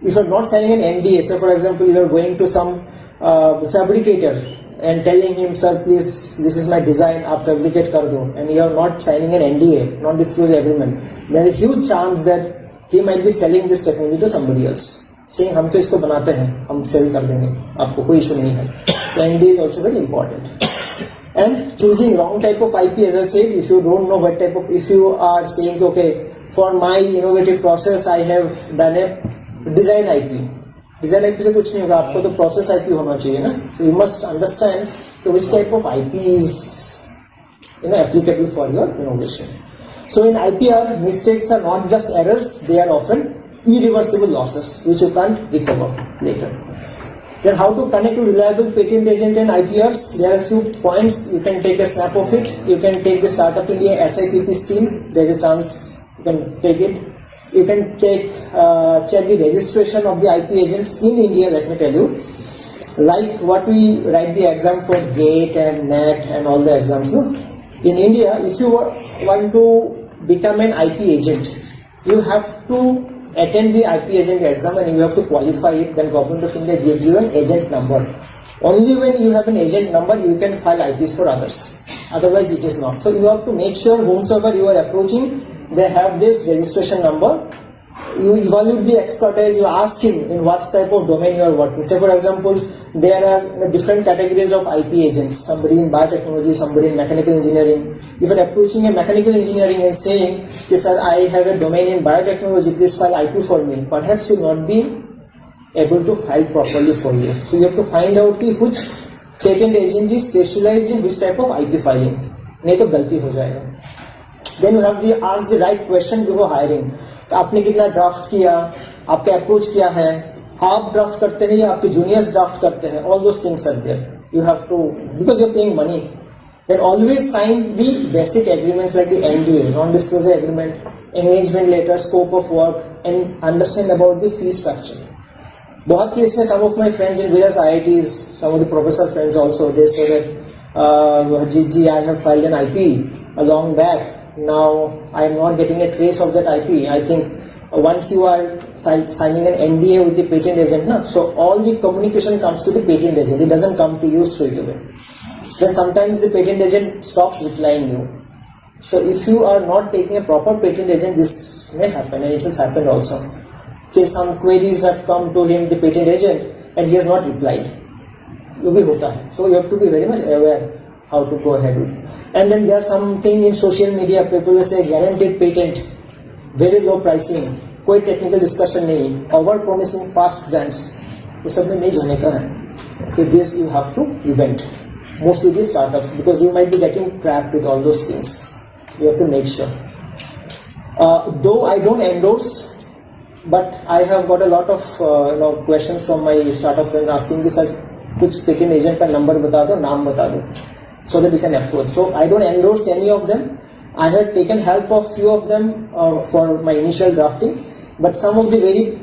if you are not signing an NDA, so for example you are going to some fabricator and telling him, sir, please, this is my design, आप fabricate कर दो, and you are not signing an NDA, non-disclosure agreement, there is a huge chance that he might be selling this technology to somebody else, saying हम तो इसको बनाते हैं, हम sell कर देंगे, आपको कोई issue नहीं है. So NDA is also very important. And choosing wrong type of IP, as I said, if you don't know what type of, if you are saying, okay, for my innovative process, I have done a design IP. Design IP से कुछ नहीं होगा, आपको तो process IP होना चाहिए ना. So you must understand to which type of IP is applicable for your innovation. So in IPR mistakes are not just errors, they are often irreversible losses which you can't recover later. Then how to connect to reliable patent agent and IPRs? There are a few points, you can take a snap of it. You can take the Startup India SIPP scheme, there is a chance you can take it. You can take check the registration of the IP agents in India, let me tell you. Like what we write the exam for GATE and NET and all the exams. No? In India, if you want to become an IP agent, you have to attend the IP agent exam and you have to qualify it. Then Government of India gives you an agent number. Only when you have an agent number, you can file IPs for others. Otherwise, it is not. So you have to make sure whomsoever you are approaching, they have this registration number. You evaluate the expertise, you ask him in what type of domain you are working. Say for example, there are different categories of IP agents, somebody in biotechnology, somebody in mechanical engineering. If you are approaching a mechanical engineering and saying, yes sir, I have a domain in biotechnology, please file IP for me, perhaps you will not be able to file properly for you. So you have to find out which patent agent is specialized in which type of IP filing. नहीं तो गलती हो जाएगा. Then you have to ask the right question before hiring. आपने कितना draft किया, आपका approach क्या है, आप ड्राफ्ट करते हैं या आपके जूनियर्स ड्राफ्ट करते हैं, all those things are there. You have to, because you are paying money, then always sign the basic agreements like the NDA, non-disclosure agreement, engagement letter, scope of work, and understand about the fee structure. बहुत case में some of my friends in various IITs, some of the professor friends also, they say that, Harjeet ji, I have filed an IP a long back. Now I am not getting a trace of that IP. I think once you are signing an NDA with the patent agent, so all the communication comes to the patent agent. It doesn't come to you straight away. Then sometimes the patent agent stops replying you. So if you are not taking a proper patent agent, this may happen, and it has happened also. Okay, some queries have come to him, the patent agent, and he has not replied. ये भी होता है. So you have to be very much aware how to go ahead with it. And then there's something in social media, people will say guaranteed patent, very low pricing, कोई technical discussion नहीं, over promising fast grants, वो सब में नहीं जाने का है. Okay, this you have to prevent. Mostly the startups, because you might be getting trapped with all those things. You have to make sure. Though I don't endorse, but I have got a lot of questions from my startup friends asking this, कुछ patent agent का number बता दो, नाम बता दो, so that we can approach. So I don't endorse any of them. I have taken help of few of them for my initial drafting, but some of the very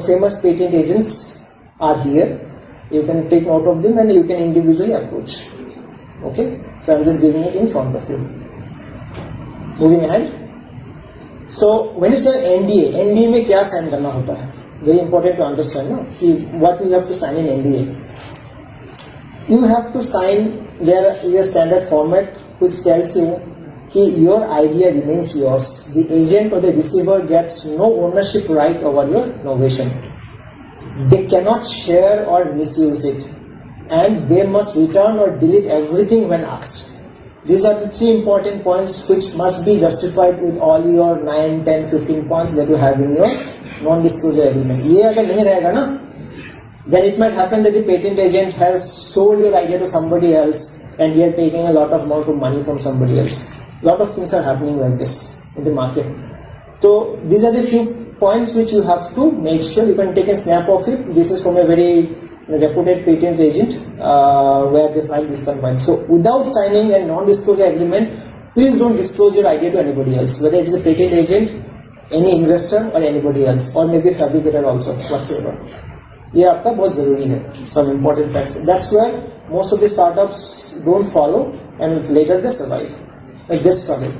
famous patent agents are here. You can take note of them and you can individually approach. Okay, so I'm just giving it in front of you. Moving ahead. So when you say NDA में क्या sign करना होता है? Very important to understand, no? कि what you have to sign in NDA. You have to sign. There is a standard format which tells you that your idea remains yours. The agent or the receiver gets no ownership right over your innovation. They cannot share or misuse it, and they must return or delete everything when asked. These are the 3 important points which must be justified with all your 9, 10, 15 points that you have in your non-disclosure agreement. ये अगर नहीं रहेगा ना, then it might happen that the patent agent has sold your idea to somebody else and you are taking a lot of amount of money from somebody else. Lot of things are happening like this in the market. So these are the few points which you have to make sure. You can take a snap of it. This is from a very reputed patent agent where they file this point. So without signing a non-disclosure agreement, please don't disclose your idea to anybody else, whether it is a patent agent, any investor or anybody else, or maybe a fabricator also, whatsoever. ये आपका बहुत जरूरी है. Some important facts. That's where most of the startups don't follow and later they survive. Like they struggle.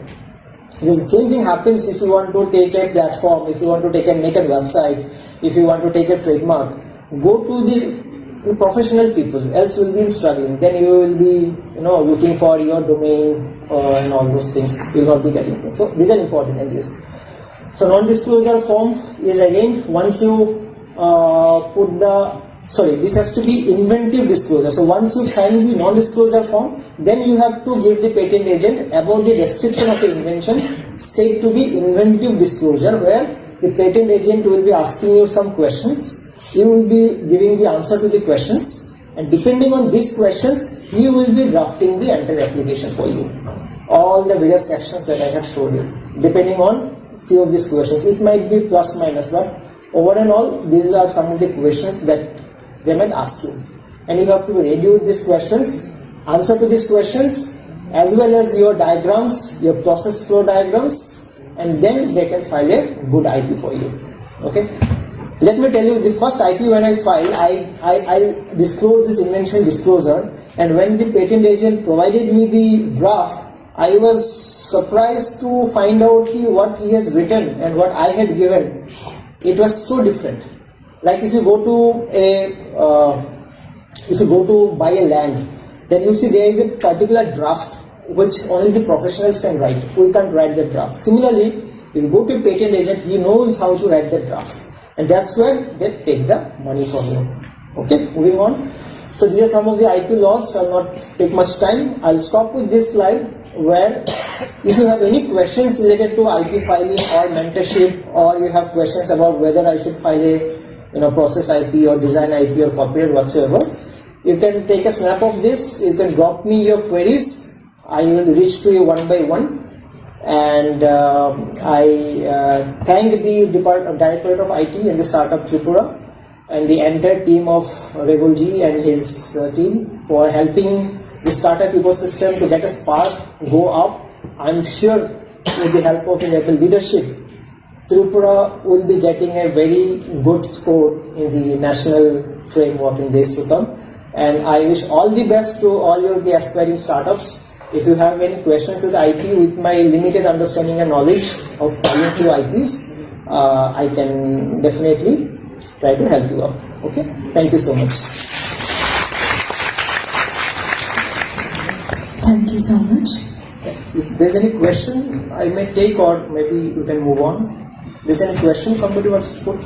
The same thing happens if you want to take a platform, if you want to make a website, if you want to take a trademark. Go to the professional people, else will be struggling. Then you will be, looking for your domain and all those things. You will not be getting it. So these are important areas. So non-disclosure form is again once you this has to be inventive disclosure. So once you sign the non-disclosure form, then you have to give the patent agent about the description of the invention said to be inventive disclosure, where the patent agent will be asking you some questions. You will be giving the answer to the questions, and depending on these questions, he will be drafting the entire application for you. All the various sections that I have showed you, depending on few of these questions. It might be plus minus, but over and all, these are some of the questions that they might ask you, and you have to be ready with these questions, answer to these questions, as well as your diagrams, your process flow diagrams, and then they can file a good IP for you. Okay. Let me tell you, the first IP when I filed, I disclosed this invention disclosure, and when the patent agent provided me the draft, I was surprised to find out what he has written and what I had given. It was so different. Like if you go to buy a land, then you see there is a particular draft which only the professionals can write. We can't write the draft. Similarly, if you go to a patent agent, he knows how to write the draft, and that's where they take the money from you. Okay, moving on. So these are some of the IP laws. Shall not take much time. I'll stop with this slide, where if you have any questions related to IP filing or mentorship, or you have questions about whether I should file a process IP or design IP or copyright whatsoever, you can take a snap of this. You can drop me your queries. I will reach to you one by one. And I thank the Directorate of IT and the Startup Tripura and the entire team of Regulji and his team for helping the startup ecosystem to get a spark, go up. I'm sure with the help of the leadership, Tripura will be getting a very good score in the national framework in days to come. And I wish all the best to all the aspiring startups. If you have any questions with IP, with my limited understanding and knowledge of filing through IPs, I can definitely try to help you out. Okay, thank you so much. Thank you so much. If there's any question I may take, or maybe you can move on. There's any question somebody wants to put?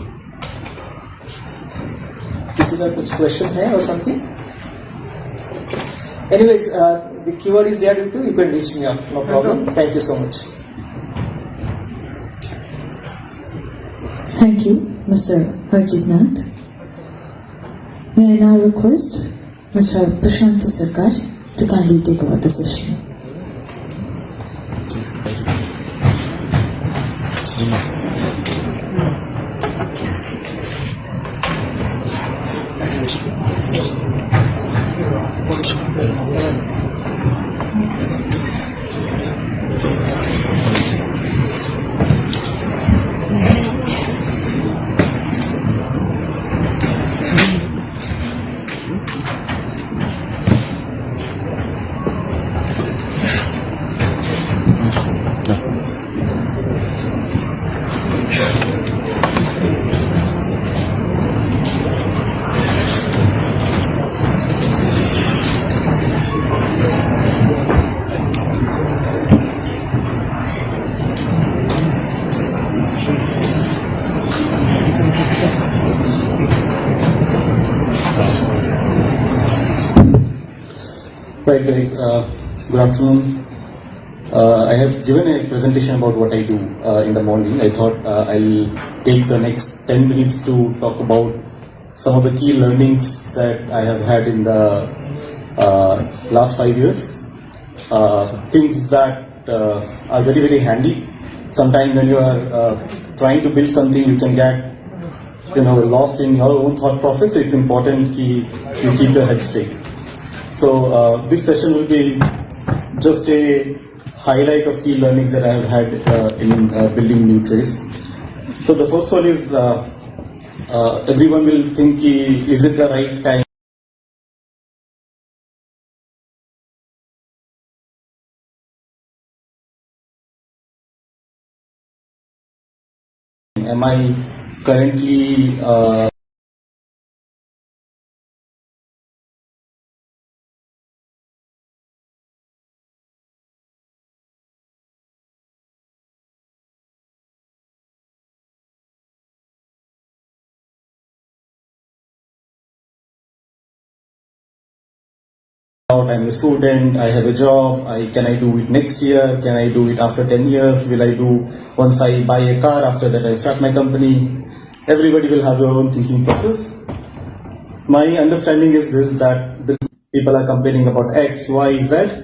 किसी का कुछ question है or something? Anyways, the keyword is there with you. You can reach me out. No problem. Thank you so much. Thank you, Mr. Harjit Nath. May I now request Mr. Prashant Sarkar to kindly take over the session. Right guys, good afternoon. I have given a presentation about what I do in the morning. I thought I'll take the next 10 minutes to talk about some of the key learnings that I have had in the last 5 years. Things that are very, very handy. Sometimes when you are trying to build something, you can get lost in your own thought process. It's important that you keep your head straight. So this session will be just a highlight of key learnings that I have had in building new trace. So the first one is everyone will think, is it the right time? Am I currently I'm a student, I have a job, can I do it next year, can I do it after 10 years, will I do once I buy a car, after that I start my company. Everybody will have their own thinking process. My understanding is this, that people are complaining about X, Y, Z.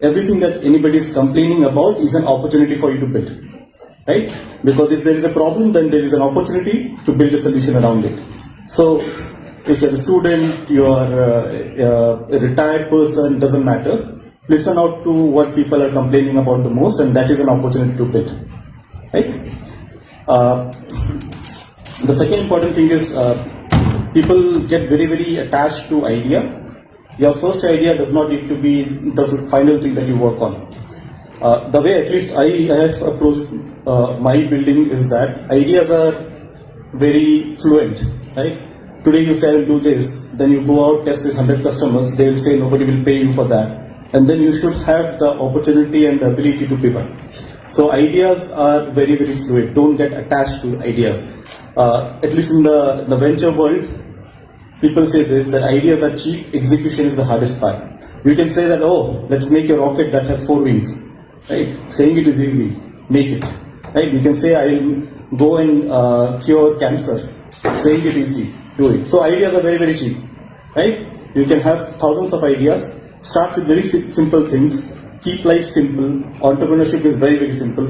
Everything that anybody is complaining about is an opportunity for you to build, right? Because if there is a problem, then there is an opportunity to build a solution around it. So if you're a student, you are a retired person, doesn't matter. Listen out to what people are complaining about the most, and that is an opportunity to build, right? The second important thing is people get very, very attached to idea. Your first idea does not need to be the final thing that you work on. The way at least I have approached my building is that ideas are very fluent, right? Today you say I will do this, then you go out, test with 100 customers, they will say nobody will pay you for that. And then you should have the opportunity and the ability to pivot. So ideas are very, very fluid. Don't get attached to ideas. At least in the venture world, people say this, that ideas are cheap, execution is the hardest part. You can say that, oh, let's make a rocket that has 4 wings, right? Saying it is easy, make it, right? You can say, I will go and cure cancer. Saying it easy, do it. So ideas are very, very cheap, right? You can have thousands of ideas, start with very simple things, keep life simple. Entrepreneurship is very, very simple,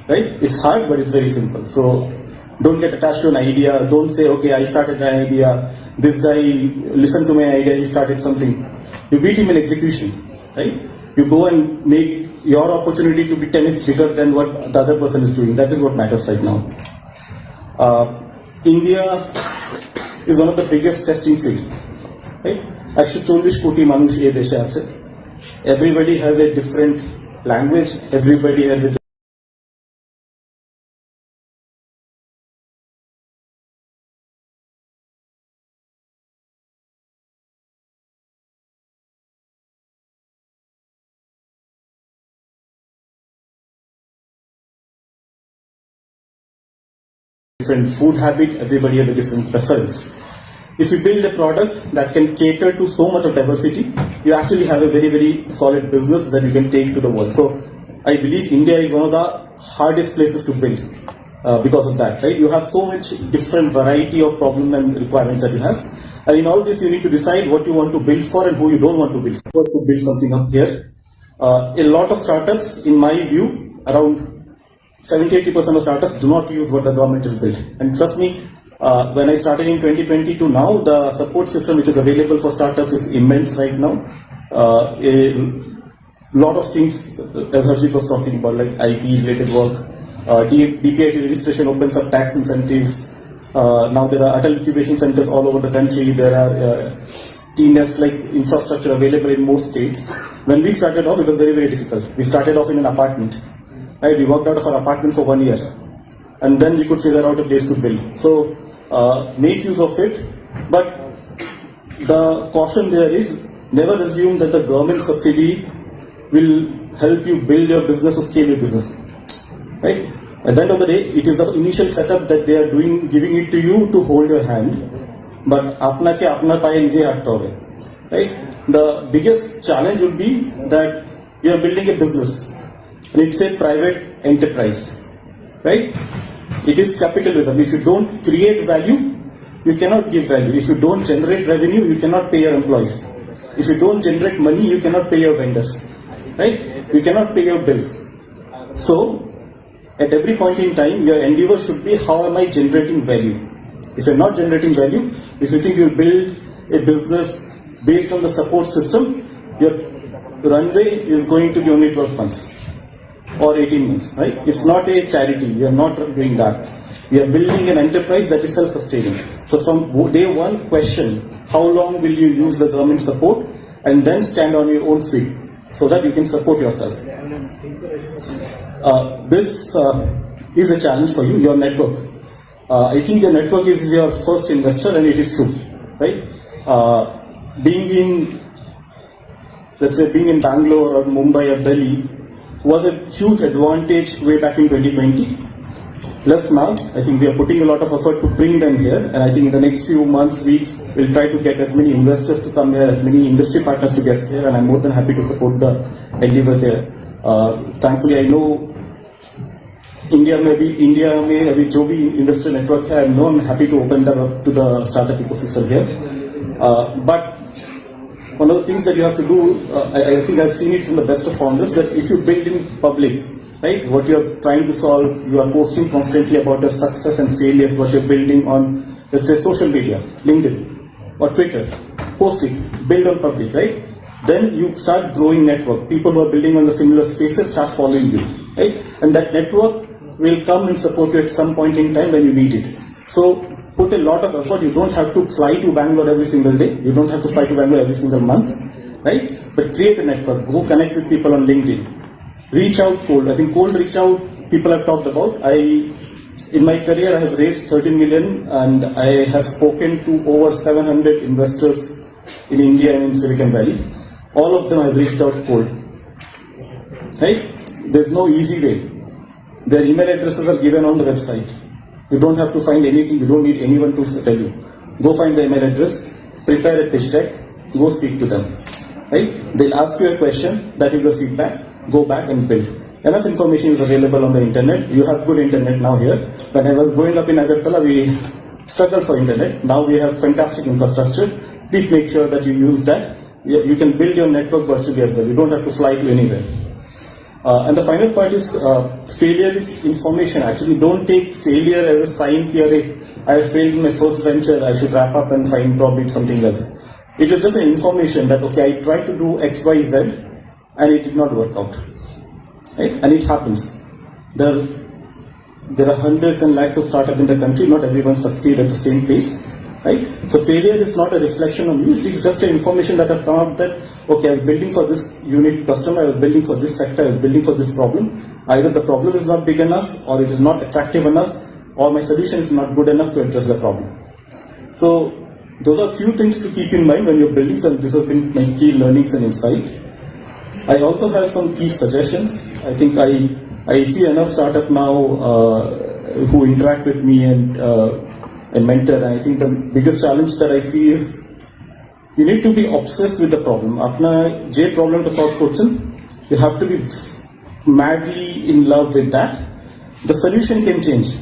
right? It's hard, but it's very simple. So don't get attached to an idea. Don't say, okay, I started an idea. This guy listened to my idea, he started something. You beat him in execution, right? You go and make your opportunity to be 10x bigger than what the other person is doing. That is what matters right now. India is one of the biggest testing field, right? Actually, 40 koti manush ye deshe ache. Everybody has a different language. Everybody has a different food habit, everybody has a different preference. If you build a product that can cater to so much of diversity, you actually have a very, very solid business that you can take to the world. So I believe India is one of the hardest places to build because of that, right? You have so much different variety of problem and requirements that you have. And in all this, you need to decide what you want to build for and who you don't want to build for, to build something up here. A lot of startups, in my view, around 70-80% of startups do not use what the government has built. And trust me, when I started in 2020 to now, the support system which is available for startups is immense right now. A lot of things, as Harjit was talking about, like IP related work, DPIT registration opens up tax incentives. Now there are adult incubation centers all over the country. There are T-Nest like infrastructure available in most states. When we started off, it was very, very difficult. We started off in an apartment. Right, we worked out of our apartment for 1 year, and then we could figure out a place to build. So make use of it, but the caution there is never assume that the government subsidy will help you build your business or scale your business. Right? At the end of the day, it is the initial setup that they are doing, giving it to you to hold your hand. But apna ke apna paye nije hatta hobe. Right? The biggest challenge would be that you are building a business. And it's a private enterprise, right? It is capitalism. If you don't create value, you cannot give value. If you don't generate revenue, you cannot pay your employees. If you don't generate money, you cannot pay your vendors, right? You cannot pay your bills. So, at every point in time, your endeavor should be, how am I generating value? If you're not generating value, if you think you'll build a business based on the support system, your runway is going to be only 12 months. Or 18 months, right? It's not a charity. We are not doing that. We are building an enterprise that is self-sustaining. So from day one, question, how long will you use the government support, and then stand on your own feet so that you can support yourself. This is a challenge for you, your network. I think your network is your first investor, and it is true, right? Let's say being in Bangalore or Mumbai or Delhi was a huge advantage way back in 2020. Plus now, I think we are putting a lot of effort to bring them here, and I think in the next few months, weeks, we'll try to get as many investors to come here, as many industry partners to get here, and I'm more than happy to support the endeavor there. Thankfully, I know India में अभी जो भी industrial network है, I know I'm happy to open that up to the startup ecosystem here. But one of the things that you have to do, I think I've seen it from the best of founders, that if you build in public, right, what you're trying to solve, you are posting constantly about your success and failures, what you're building on, let's say, social media, LinkedIn or Twitter, post it, build on public, right? Then you start growing network. People who are building on the similar spaces start following you, right? And that network will come and support you at some point in time when you need it. So put a lot of effort. You don't have to fly to Bangalore every single day. You don't have to fly to Bangalore every single month, right? But create a network. Go connect with people on LinkedIn. Reach out cold. I think cold reach out, people have talked about. In my career, I have raised 13 million and I have spoken to over 700 investors in India and in Silicon Valley. All of them have reached out cold, right? There's no easy way. Their email addresses are given on the website. You don't have to find anything. You don't need anyone to tell you. Go find the email address, prepare a pitch deck, go speak to them, right? They'll ask you a question. That is the feedback. Go back and build. Enough information is available on the internet. You have good internet now here. When I was growing up in Agartala, we struggled for internet. Now we have fantastic infrastructure. Please make sure that you use that. You can build your network virtually as well. You don't have to fly to anywhere. And the final part is failure is information. Actually, don't take failure as a sign that I have failed in my first venture. I should wrap up and find probably something else. It is just an information that, okay, I tried to do X, Y, Z and it did not work out. Right? And it happens. There are hundreds and lakhs of startups in the country. Not everyone succeeds at the same pace. Right? So failure is not a reflection on you. It is just an information that has come out that, okay, I was building for this unique customer, I was building for this sector, I was building for this problem. Either the problem is not big enough, or it is not attractive enough, or my solution is not good enough to address the problem. So those are few things to keep in mind when you're building, and these have been my key learnings and insight. I also have some key suggestions. I think I see enough startup now who interact with me and mentor. And I think the biggest challenge that I see is you need to be obsessed with the problem. Apna J problem to solve question, you have to be madly in love with that. The solution can change.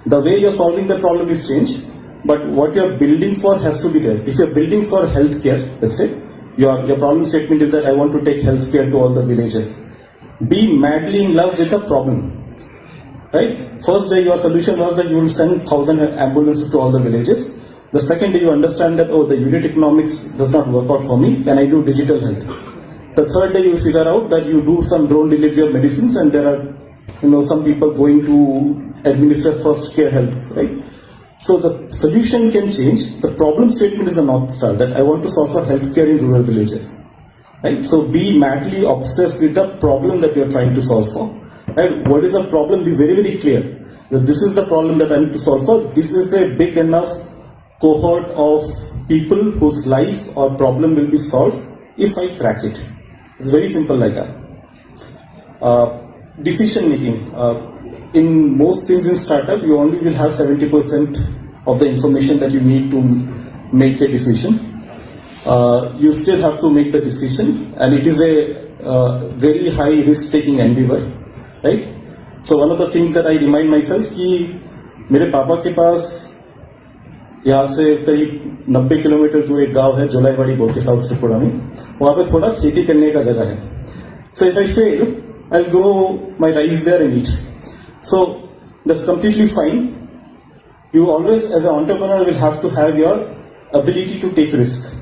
The way you're solving the problem is changed, but what you're building for has to be there. If you're building for healthcare, let's say, your problem statement is that I want to take healthcare to all the villages. Be madly in love with the problem. Right? First day your solution was that you will send 1,000 ambulances to all the villages. The second day you understand that, oh, the unit economics does not work out for me, can I do digital health? The third day you figure out that you do some drone delivery of medicines and there are some people going to administer first care health, right? So the solution can change. The problem statement is the North Star, that I want to solve for healthcare in rural villages. Right? So be madly obsessed with the problem that you're trying to solve for. Right? What is the problem? Be very, very clear that this is the problem that I need to solve for. This is a big enough cohort of people whose life or problem will be solved if I crack it. It's very simple like that. Decision making. In most things in startup, you only will have 70% of the information that you need to make a decision. You still have to make the decision, and it is a very high risk-taking endeavor, right? So one of the things that I remind myself कि मेरे पापा के पास यहाँ से करीब 90 kilometre दूर एक गांव है जोलाईवाड़ी बोल के साउथ त्रिपुरा में, वहाँ पे थोड़ा खेती करने का जगह है. So if I fail, I'll grow my rice there and eat. So that's completely fine. You always, as an entrepreneur, will have to have your ability to take risk,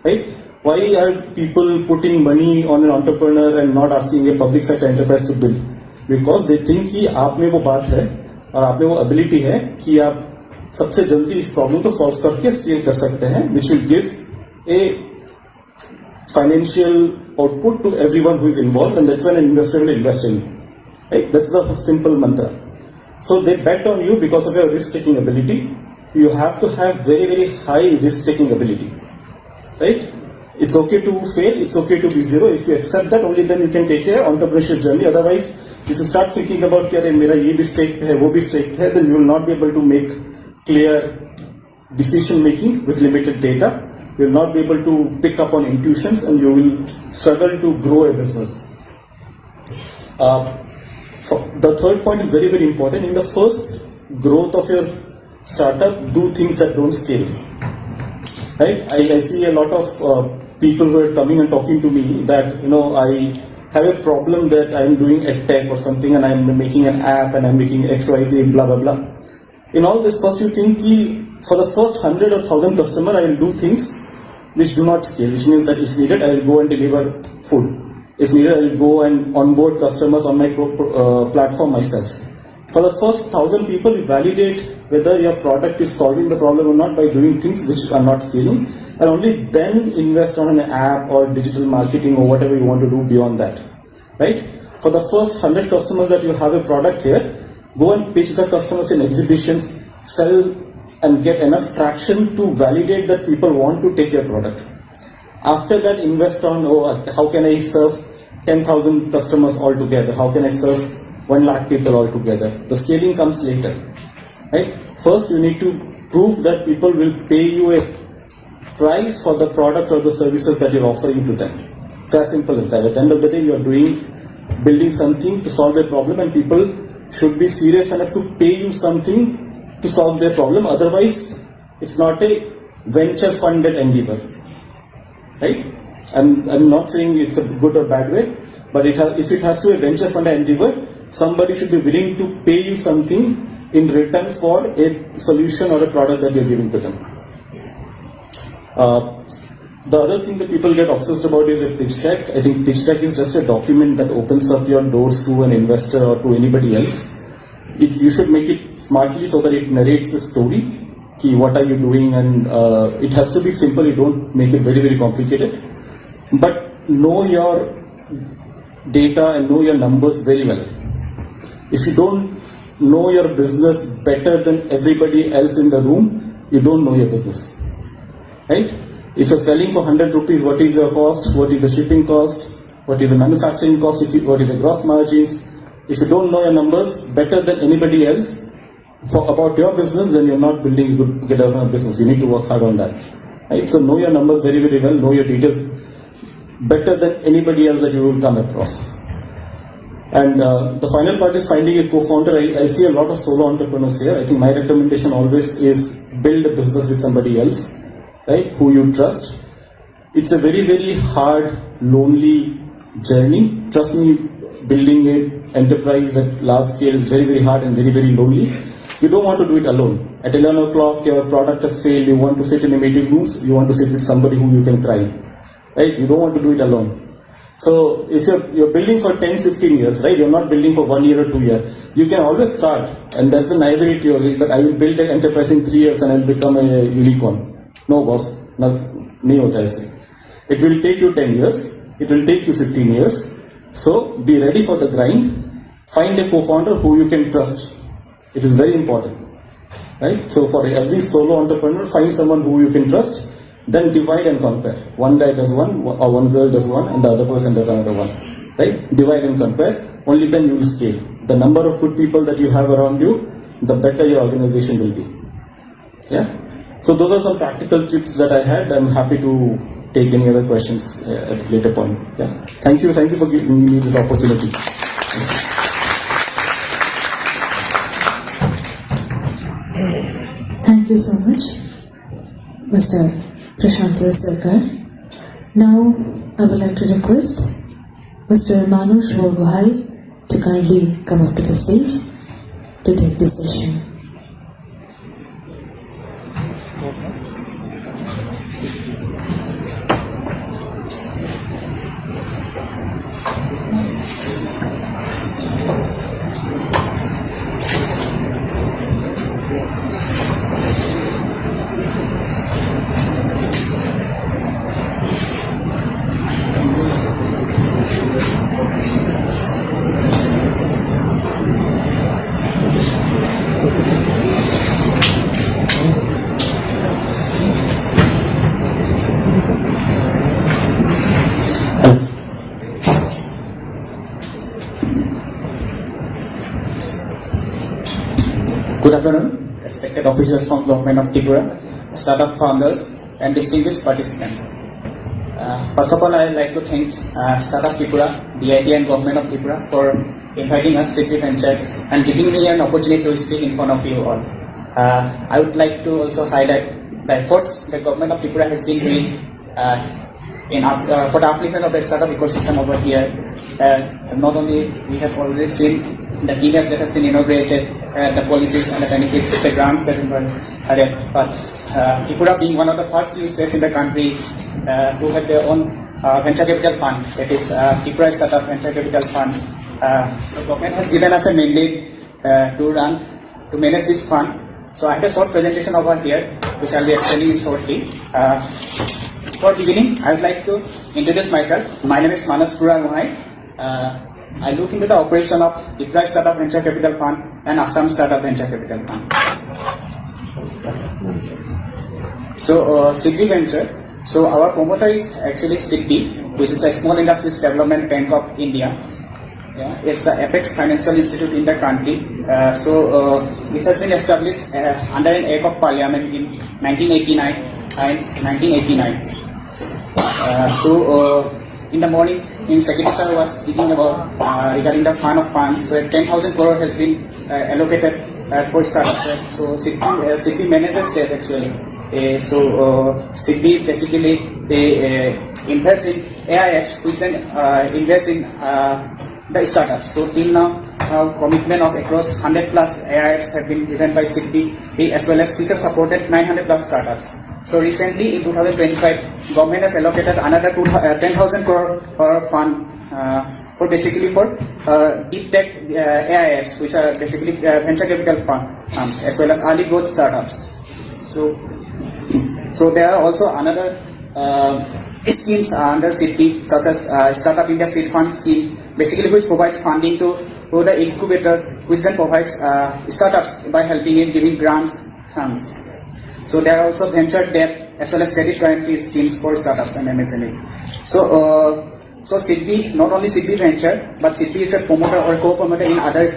right? Why are people putting money on an entrepreneur and not asking a public sector enterprise to build? Because they think कि आप में वो बात है और आप में वो ability है कि आप सबसे जल्दी इस problem को solve करके scale कर सकते हैं, which will give a financial output to everyone who is involved, and that's when an investor will invest in you. Right? That's the simple mantra. So they bet on you because of your risk-taking ability. You have to have very, very high risk-taking ability. Right? It's okay to fail. It's okay to be zero. If you accept that, only then you can take an entrepreneurship journey. Otherwise, If you start thinking about कि अरे मेरा ये भी stake पे है, वो भी stake पे है, then you will not be able to make clear decision making with limited data. You will not be able to pick up on intuitions, and you will struggle to grow a business. The third point is very, very important. In the first growth of your startup, do things that don't scale. Right? I see a lot of people who are coming and talking to me that, I have a problem that I'm doing a tech or something, and I'm making an app and I'm making XYZ, blah, blah, blah. In all this, first you think for the first 100 or 1,000 customer, I will do things which do not scale, which means that if needed, I will go and deliver food. If needed, I will go and onboard customers on my platform myself. For the first 1,000 people, we validate whether your product is solving the problem or not by doing things which are not scaling, and only then invest on an app or digital marketing or whatever you want to do beyond that, right? For the first 100 customers that you have a product here, go and pitch the customers in exhibitions, sell and get enough traction to validate that people want to take your product. After that, invest on, how can I serve 10,000 customers altogether? How can I serve 1 lakh people altogether? The scaling comes later, right? First, you need to prove that people will pay you a price for the product or the services that you're offering to them. It's as simple as that. At the end of the day, you are building something to solve a problem, and people should be serious enough to pay you something to solve their problem. Otherwise, it's not a venture funded endeavor, right? I'm not saying it's a good or bad way, but if it has to be a venture funded endeavor, somebody should be willing to pay you something in return for a solution or a product that you're giving to them. The other thing that people get obsessed about is a pitch deck. I think pitch deck is just a document that opens up your doors to an investor or to anybody else. You should make it smartly so that it narrates the story. What are you doing? And it has to be simple. You don't make it very, very complicated. But know your data and know your numbers very well. If you don't know your business better than everybody else in the room, you don't know your business. Right? If you're selling for 100 rupees, what is your cost? What is the shipping cost? What is the manufacturing cost? What is the gross margins? If you don't know your numbers better than anybody else about your business, then you're not building a good development business. You need to work hard on that. Right? So know your numbers very, very well. Know your details better than anybody else that you will come across. And the final part is finding a co-founder. I see a lot of solo entrepreneurs here. I think my recommendation always is build a business with somebody else, right, who you trust. It's a very, very hard, lonely journey. Trust me, building an enterprise at large scale is very, very hard and very, very lonely. You don't want to do it alone. At 11 o'clock, your product has failed. You want to sit in a meeting room. You want to sit with somebody who you can cry. Right? You don't want to do it alone. So if you're building for 10, 15 years, right? You're not building for 1 year or 2 years. You can always start, and that's a naivety theory that I will build an enterprise in 3 years and I'll become a unicorn. No, boss. Nahi hota aise. It will take you 10 years. It will take you 15 years. So be ready for the grind. Find a co-founder who you can trust. It is very important, right? So for every solo entrepreneur, find someone who you can trust. Then divide and compare. One guy does one, or one girl does one, and the other person does another one. Right? Divide and compare. Only then you will scale. The number of good people that you have around you, the better your organization will be. Yeah? So those are some practical tips that I had. I'm happy to take any other questions at a later point. Yeah. Thank you for giving me this opportunity. Thank you so much, Mr. Prashant Sarkar. Now, I would like to request Mr. Manush Borgohai to kindly come up to the stage to take this session. Good afternoon, respected officers from Government of Tripura, startup founders, and distinguished participants. First of all, I would like to thank Startup Tripura, DIT, and Government of Tripura for inviting us City Ventures and giving me an opportunity to speak in front of you all. I would like to also highlight the efforts the Government of Tripura has been doing for the upliftment of the startup ecosystem over here. Not only we have already seen the guidelines that has been inaugurated, the policies and the benefits, the grants that were added, but Tripura being one of the first few states in the country who had their own venture capital fund, that is Tripura Startup Venture Capital Fund. So government has given us a mandate to manage this fund. So I have a short presentation over here, which I'll be explaining shortly. For beginning, I would like to introduce myself. My name is Manas Puranwahai. I look into the operation of Tripura Startup Venture Capital Fund and Assam Startup Venture Capital Fund. So, City Venture. So, our promoter is actually City, which is a Small Industries Development Bank of India. Yeah, it's the apex financial institute in the country. This has been established under an Act of Parliament in 1989 and 1989. In the morning, in Secretary Sir was speaking about regarding the fund of funds, where 10,000 crore has been allocated for startups. Right? So SIDBI manages that actually. SIDBI basically they invest in AIFs, which then invest in the startups. So till now, commitment of across 100 plus AIFs have been given by SIDBI, as well as which have supported 900 plus startups. So recently in 2025, government has allocated another 10,000 crore fund for deep tech AIFs, which are basically venture capital funds, as well as early growth startups. So there are also another schemes under SIDBI, such as Startup India Seed Fund scheme, basically which provides funding to the incubators, which then provides startups by helping in giving grants. So there are also venture debt as well as credit guarantee schemes for startups and MSMEs. So SIDBI, not only SIDBI Venture, but SIDBI is a promoter or co-promoter in other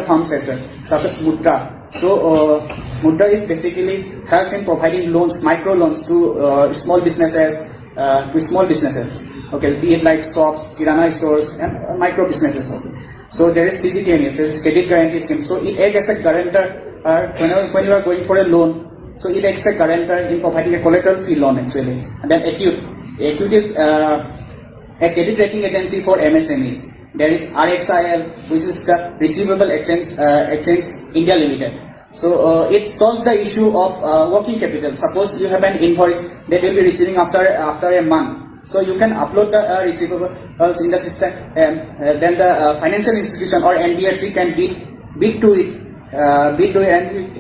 firms as well, such as Mudra. So Mudra is basically helps in providing loans, micro loans to small businesses. Okay, be it like shops, kirana stores, and micro businesses. Okay. So there is CGTMS, there is credit guarantee scheme. So it acts as a guarantor when you are going for a loan. So it acts as a guarantor in providing a collateral free loan actually. And then Acute is a credit rating agency for MSMEs. There is RXIL, which is the Receivable Exchange India Limited. So it solves the issue of working capital. Suppose you have an invoice that will be receiving after a month. So you can upload the receivables in the system, and then the financial institution or NBFC can bid to it, and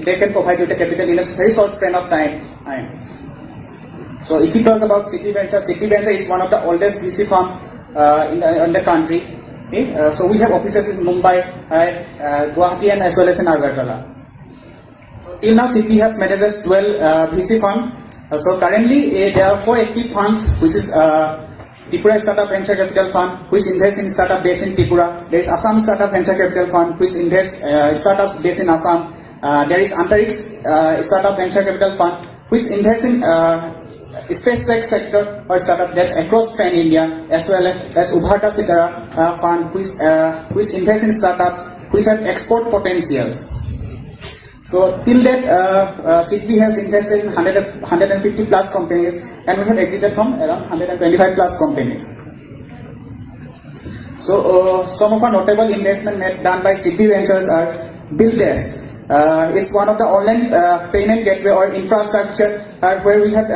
they can provide you the capital in a very short span of time. So if you talk about City Venture is one of the oldest VC firm in the country. Okay? So we have offices in Mumbai, Guwahati, and as well as in Agartala. Till now, City has manages 12 VC funds. So currently, there are 4 active funds, which is Tripura Startup Venture Capital Fund, which invests in startup based in Tripura. There is Assam Startup Venture Capital Fund, which invests startups based in Assam. There is Antarix Startup Venture Capital Fund, which invests in space tech sector or startup that's across pan India, as well as Ubharta Sitara Fund, which invests in startups which have export potentials. So till that, SIDBI has invested in 150 plus companies, and we have exited from around 125 plus companies. So some of our notable investments done by SIDBI Ventures are BillDesk. It's one of the online payment gateway or infrastructure where we have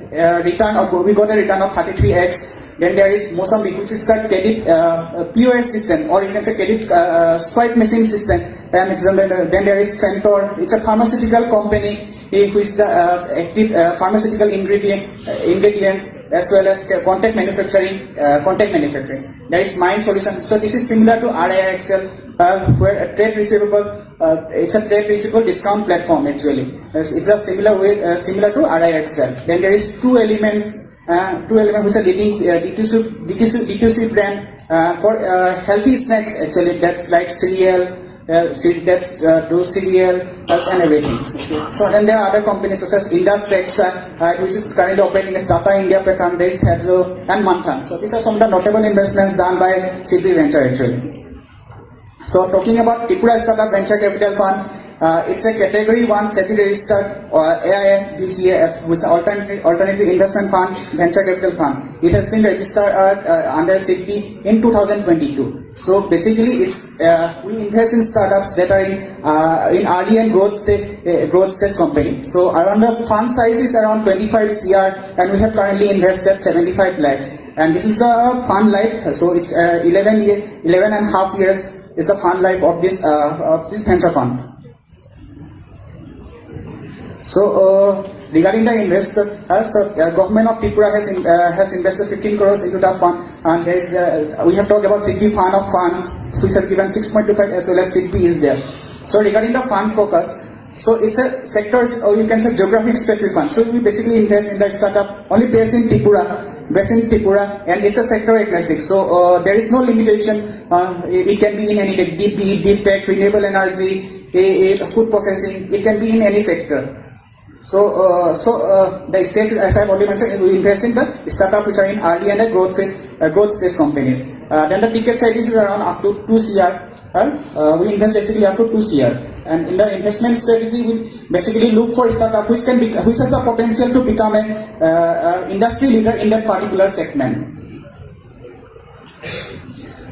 we got a return of 33x. Then there is Mozambique, which is the credit POS system, or you can say credit swipe machine system. Then there is Centaur. It's a pharmaceutical company which the active pharmaceutical ingredients as well as contact manufacturing. There is Mind Solution. So this is similar to RIXL, where a trade receivable. It's a trade receivable discount platform actually. It's a similar to RIXL. Then there is Two Elements which are leading D2C brand for healthy snacks actually. That's like cereal, seed debts, do CDL, and everything. So then there are other companies such as Industex, which is currently operating as Tata India, Peckham, Tabzo, and Manthan. So these are some of the notable investments done by CP Venture actually. So talking about Tripura Startup Venture Capital Fund, it's a Category 1 SEBI registered AIF VCAF, which is Alternative Investment Fund Venture Capital Fund. It has been registered under SEBI in 2022. So basically, it's we invest in startups that are in early and growth stage company. So around the fund size is around 25 CR, and we have currently invested 75 lakhs. And this is the fund life. So it's 11 and a half years is the fund life of this venture fund. So regarding the investor, government of Tripura has invested 15 crores into the fund, and there is we have talked about CP fund of funds, which are given 6.25 as well as CP is there. So regarding the fund focus, so it's a sectors, or you can say geographic specific fund. So we basically invest in the startup only based in Tripura, and it's a sector agnostic. So there is no limitation. It can be in any deep tech, renewable energy, food processing. It can be in any sector. So the stage, as I've already mentioned, we invest in the startup which are in early and growth stage companies. Then the ticket size is around up to 2 CR. We invest basically up to 2 CR. And in the investment strategy, we basically look for startup which has the potential to become an industry leader in that particular segment.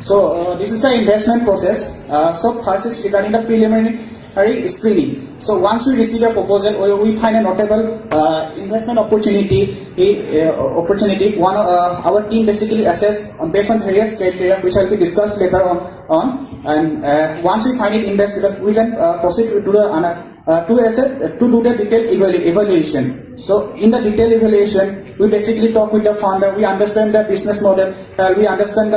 So this is the investment process. So first is regarding the preliminary screening. So once we receive a proposal or we find a notable investment opportunity, our team basically assess based on various criteria which will be discussed later on. And once we find it invested, we then proceed to do the detailed evaluation. So in the detailed evaluation, we basically talk with the founder. We understand the business model. We understand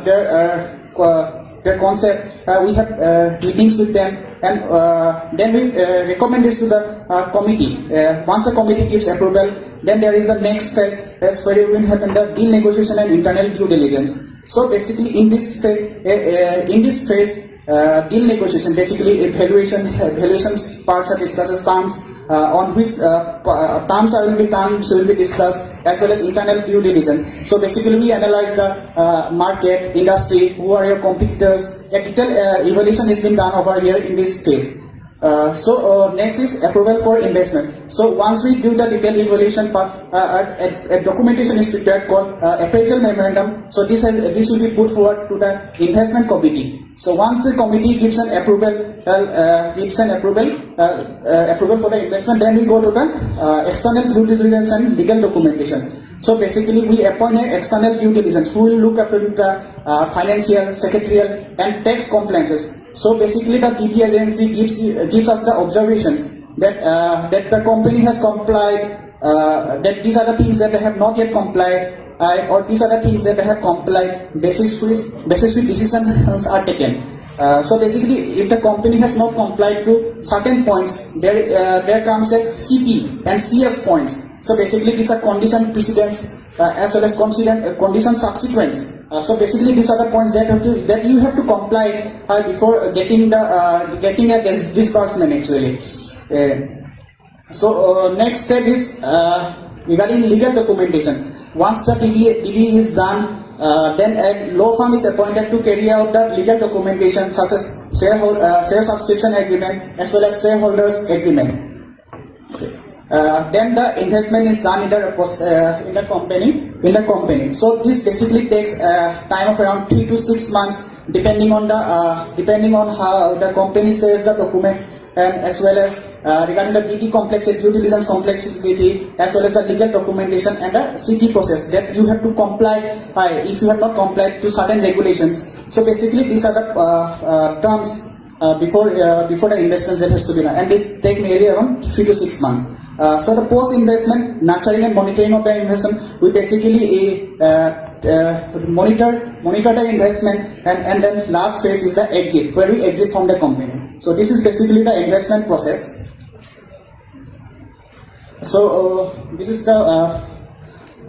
their concept. We have meetings with them, and then we recommend this to the committee. Once the committee gives approval, then there is the next phase. That's where it will happen the deal negotiation and internal due diligence. So basically, in this phase, deal negotiation, basically evaluations parts are discussed, terms on which terms will be discussed, as well as internal due diligence. So basically, we analyze the market, industry, who are your competitors. A detailed evaluation is being done over here in this phase. So next is approval for investment. So once we do the detailed evaluation part, a documentation is prepared called appraisal memorandum. So this will be put forward to the investment committee. So once the committee gives an approval for the investment, then we go to the external due diligence and legal documentation. So basically, we appoint an external due diligence who will look up into the financial, secretarial, and tax compliances. So basically, the DD agency gives us the observations that the company has complied, that these are the things that they have not yet complied, or these are the things that they have complied. Basis with decisions are taken. So basically, if the company has not complied to certain points, there comes a CP and CS points. So basically, these are condition precedents as well as condition subsequents. So basically, these are the points that you have to comply before getting a disbursement actually. So next step is regarding legal documentation. Once the DD is done, then a law firm is appointed to carry out the legal documentation such as share subscription agreement as well as shareholders agreement. Okay. Then the investment is done in the company. So this basically takes time of around 3 to 6 months, depending on how the company says the document, and as well as regarding the DD complexity, due diligence complexity, as well as the legal documentation and the CT process that you have to comply if you have not complied to certain regulations. So basically, these are the terms before the investments that has to be done, and this take nearly around 3 to 6 months. So the post-investment nurturing and monitoring of the investment, we basically monitor the investment, and then last phase is the exit, where we exit from the company. So this is basically the investment process. So this is the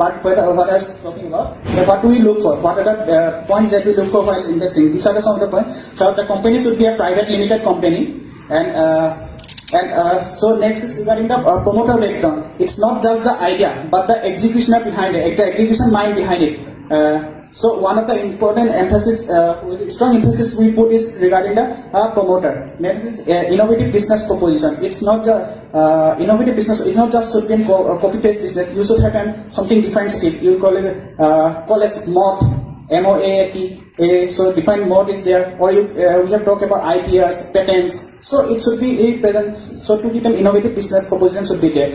part what I was talking about. What do we look for? What are the points that we look for while investing? These are some of the points. So the company should be a private limited company, and so next is regarding the promoter background. It's not just the idea, but the executioner behind it, the execution mind behind it. So one of the important strong emphasis we put is regarding the promoter. Next is innovative business proposition. It's not just innovative business. It's not just should be copy paste business. You should have something defined skill. You call it MOAT, MOAT. So defined MOAT is there, or we have talked about ideas, patents. So it should be present. So to give an innovative business proposition should be there,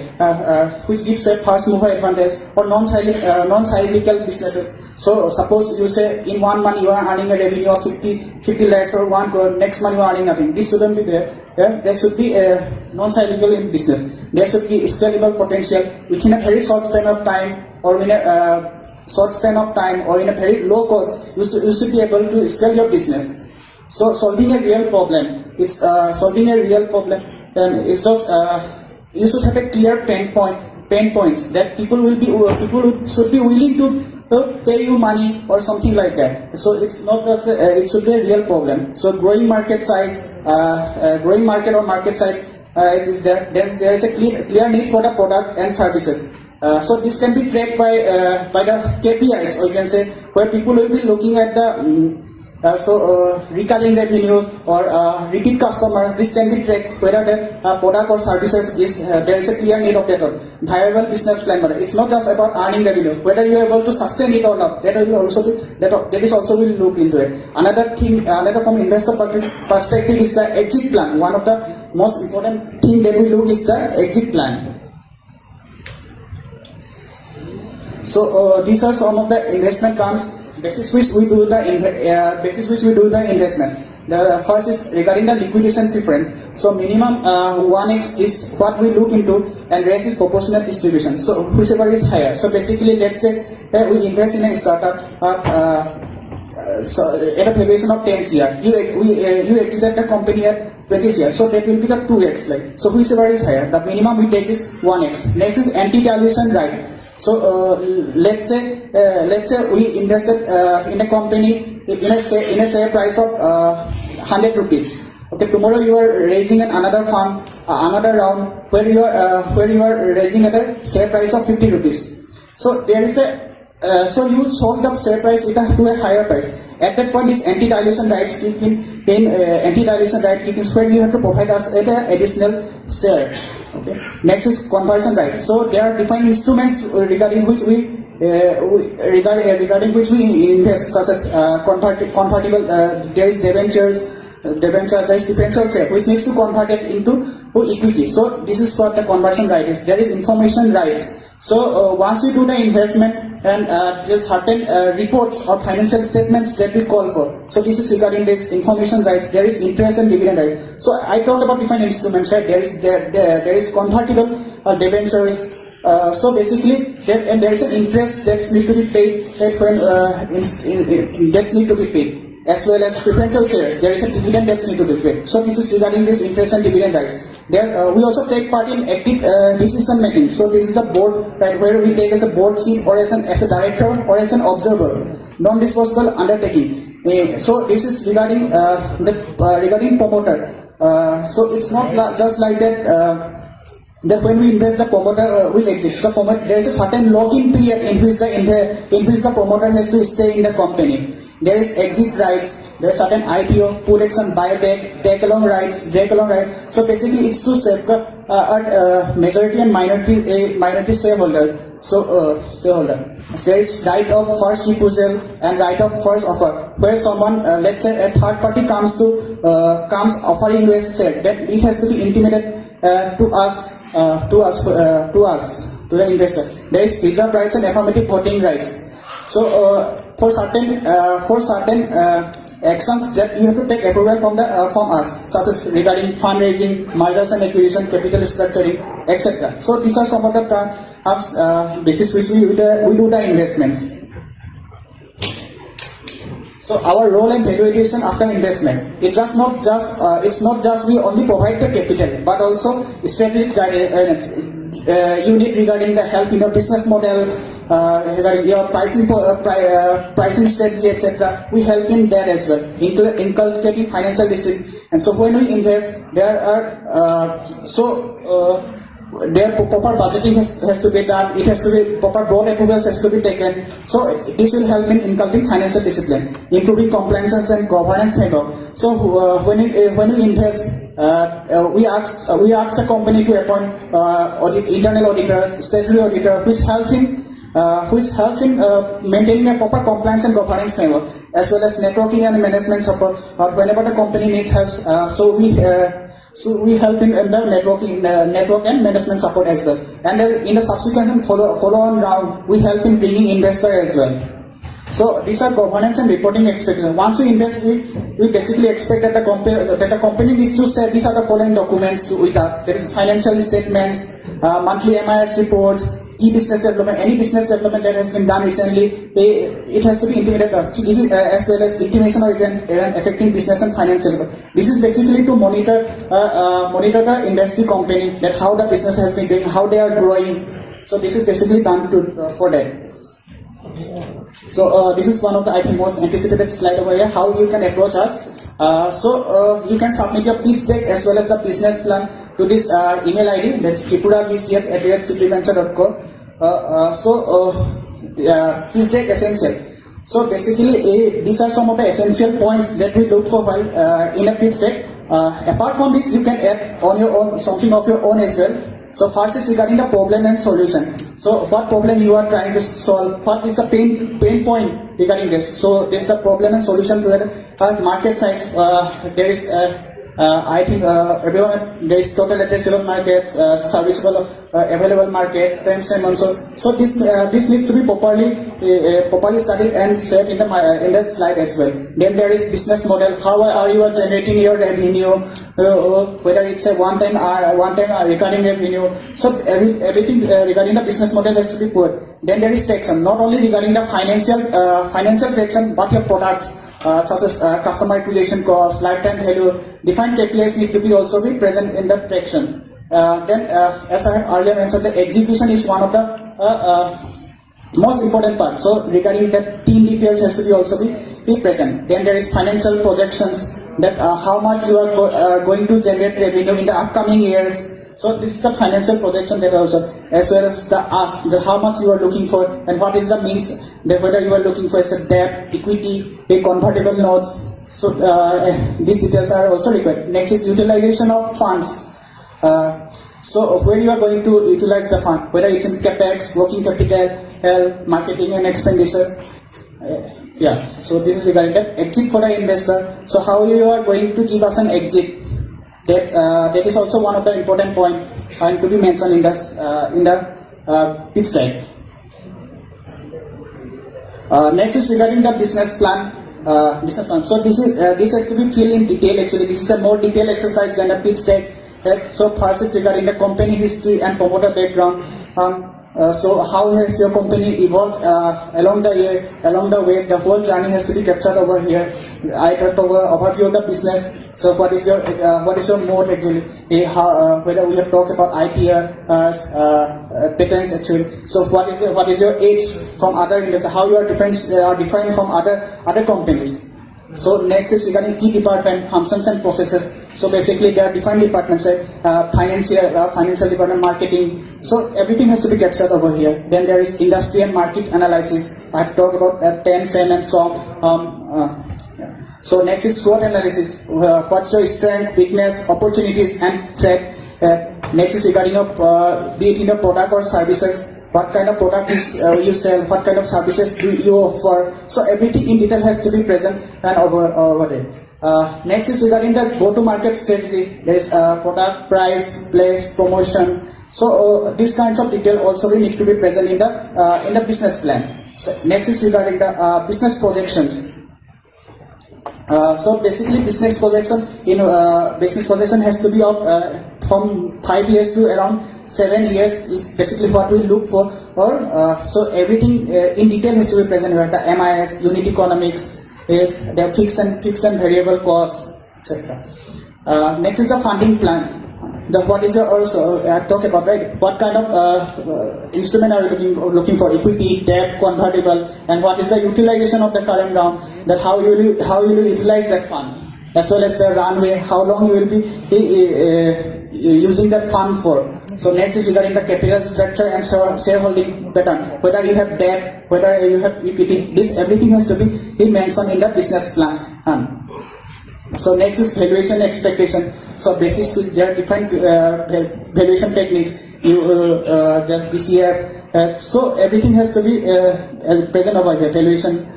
which gives a first mover advantage or non-cyclical businesses. So suppose you say in 1 month you are earning a revenue of 50 lakhs or 1 crore, next month you are earning nothing. This shouldn't be there. There should be a non-cyclical in business. There should be scalable potential within a very short span of time, or in a or in a very low cost. You should be able to scale your business. So solving a real problem. It's solving a real problem. It's just you should have a clear pain points that people should be willing to pay you money or something like that. So it's not just it should be a real problem. So growing market size, market size is there. There is a clear need for the product and services. So this can be tracked by the KPIs, or you can say where people will be looking at the recurring revenue or repeat customers. This can be tracked whether the product or services is there is a clear need of that or viable business plan. It's not just about earning revenue, whether you are able to sustain it or not. That will also be that is also will look into it. Another from investor perspective is the exit plan. One of the most important thing that we look is the exit plan. So these are some of the investment terms basis which we do the investment. The first is regarding the liquidation preference. So minimum 1x is what we look into, and rest is proportional distribution. So whichever is higher. So basically, let's say we invest in a startup so at a valuation of 10 CR. You exited the company at 20 CR. So that will be the 2x. Like so, whichever is higher. The minimum we take is 1x. Next is anti-dilution right. So let's say we invested in a company in a share price of 100 rupees. Okay, tomorrow you are raising another fund, another round where you are raising at a share price of 50 rupees. So there is so you sold the share price to a higher price. At that point, this anti-dilution rights kick in. Anti-dilution right kick in where you have to provide us an additional share. Okay. Next is conversion right. So there are defined instruments regarding which we invest, such as convertible. There is debentures. There is differential share which needs to convert it into equity. So this is what the conversion right is. There is information rights. So once we do the investment, and there are certain reports or financial statements that we call for. So this is regarding this information rights. There is interest and dividend right. So I talked about different instruments, right? There is convertible debentures. So basically, there is an interest that needs to be paid that need to be paid, as well as preferential shares. There is a dividend that needs to be paid. So this is regarding this interest and dividend rights. There, we also take part in active decision making. So this is the board, right, where we take as a board seat or as a director or as an observer, non-disposable undertaking. So this is regarding regarding promoter. So it's not just like that. That when we invest, the promoter will exit. There is a certain lock-in period in which the promoter has to stay in the company. There is exit rights. There are certain IPO, put action, buyback, take-along rights. So basically, it's to safeguard majority and minority shareholder. So shareholder. There is right of first refusal and right of first offer. Where someone, let's say, a third party comes offering you a share, that it has to be intimated to the investor. There is reserve rights and affirmative voting rights. So for certain actions that you have to take approval from us, such as regarding fundraising, mergers and acquisition, capital structuring, etc. So these are some of the terms basis which we do the investments. So our role and value addition after investment, it's not just we only provide the capital, but also strategic guidance. You need regarding the help in your business model, regarding your pricing strategy, etc. We help in that as well, inculcating financial discipline. And so when we invest, there are their proper budgeting has to be done. It has to be proper board approvals has to be taken. So this will help in inculcating financial discipline, improving compliance and governance framework. So when we invest, we ask the company to appoint internal auditors, statutory auditor, which helps in maintaining a proper compliance and governance framework, as well as networking and management support. Whenever the company needs help, so we help in the network and management support as well. And in the subsequent and follow-on round, we help in bringing investor as well. So these are governance and reporting expectations. Once we invest, we basically expect that the company needs to say these are the following documents with us. There is financial statements, monthly MIS reports, key business development, any business development that has been done recently, it has to be intimated to us. This is as well as intimation of event affecting business and financial. This is basically to monitor the industry company, that how the business has been doing, how they are growing. So this is basically done for that. So this is one of the, I think, most anticipated slide over here, how you can approach us. So you can submit your pitch deck as well as the business plan to this email ID, that's tripurabcf@cpventure.com. Pitch deck essential. So basically, these are some of the essential points that we look for while in a pitch deck. Apart from this, you can add on your own something of your own as well. So first is regarding the problem and solution. So what problem you are trying to solve? What is the pain point regarding this? So this is the problem and solution to the market size. There is I think everyone, there is total addressable market, serviceable available market, terms and also. So this needs to be properly studied and set in the slide as well. Then there is business model. How are you generating your revenue? Whether it's a one-time recurring revenue. So everything regarding the business model has to be put. Then there is traction, not only regarding the financial traction, but your products. Such as customer acquisition cost, lifetime value, defined KPIs need to be also be present in the traction. Then, as I have earlier mentioned, the execution is one of the most important part. So regarding that, team details has to be also be present. Then there is financial projections, that how much you are going to generate revenue in the upcoming years. So this is the financial projection that also, as well as the ask, how much you are looking for and what is the means, that whether you are looking for as a debt, equity, a convertible notes. So these details are also required. Next is utilization of funds. So where you are going to utilize the fund, whether it's in capex, working capital, health, marketing and expenditure. So this is regarding the exit for the investor. So how you are going to give us an exit. That is also one of the important point to be mentioned in the pitch deck. Next is regarding the business plan. So this has to be filled in detail. Actually, this is a more detailed exercise than a pitch deck. So first is regarding the company history and promoter background. So how has your company evolved along the way? The whole journey has to be captured over here. I talked overview of the business. So what is your mode actually? Whether we have talked about IPR, patents actually. So what is your edge from other industries? How you are different from other companies? So next is regarding key department functions and processes. So basically there are different departments like financial department, marketing. So everything has to be captured over here. Then there is industry and market analysis. I've talked about 10, 10 and so on. So next is SWOT analysis. What's your strength, weakness, opportunities and threat. Next is regarding be it in the product or services. What kind of product you sell, what kind of services do you offer. So everything in detail has to be present and over there. Next is regarding the go-to-market strategy. There is product, price, place, promotion. So these kinds of detail also we need to be present in the business plan. So next is regarding the business projections. So basically business projection has to be of from 5 years to around 7 years is basically what we look for. So everything in detail has to be present here. The MIS, unit economics, is the fixed and variable costs, etc. Next is the funding plan. What is your also talk about, right? What kind of instrument are you looking for? Equity, debt, convertible, and what is the utilization of the current round? That how you will utilize that fund, as well as the runway, how long you will be using that fund for. So next is regarding the capital structure and shareholding pattern. Whether you have debt, whether you have equity, this everything has to be mentioned in the business plan. So next is valuation expectation. So basis with their different valuation techniques, the DCF. So everything has to be present over here. Valuation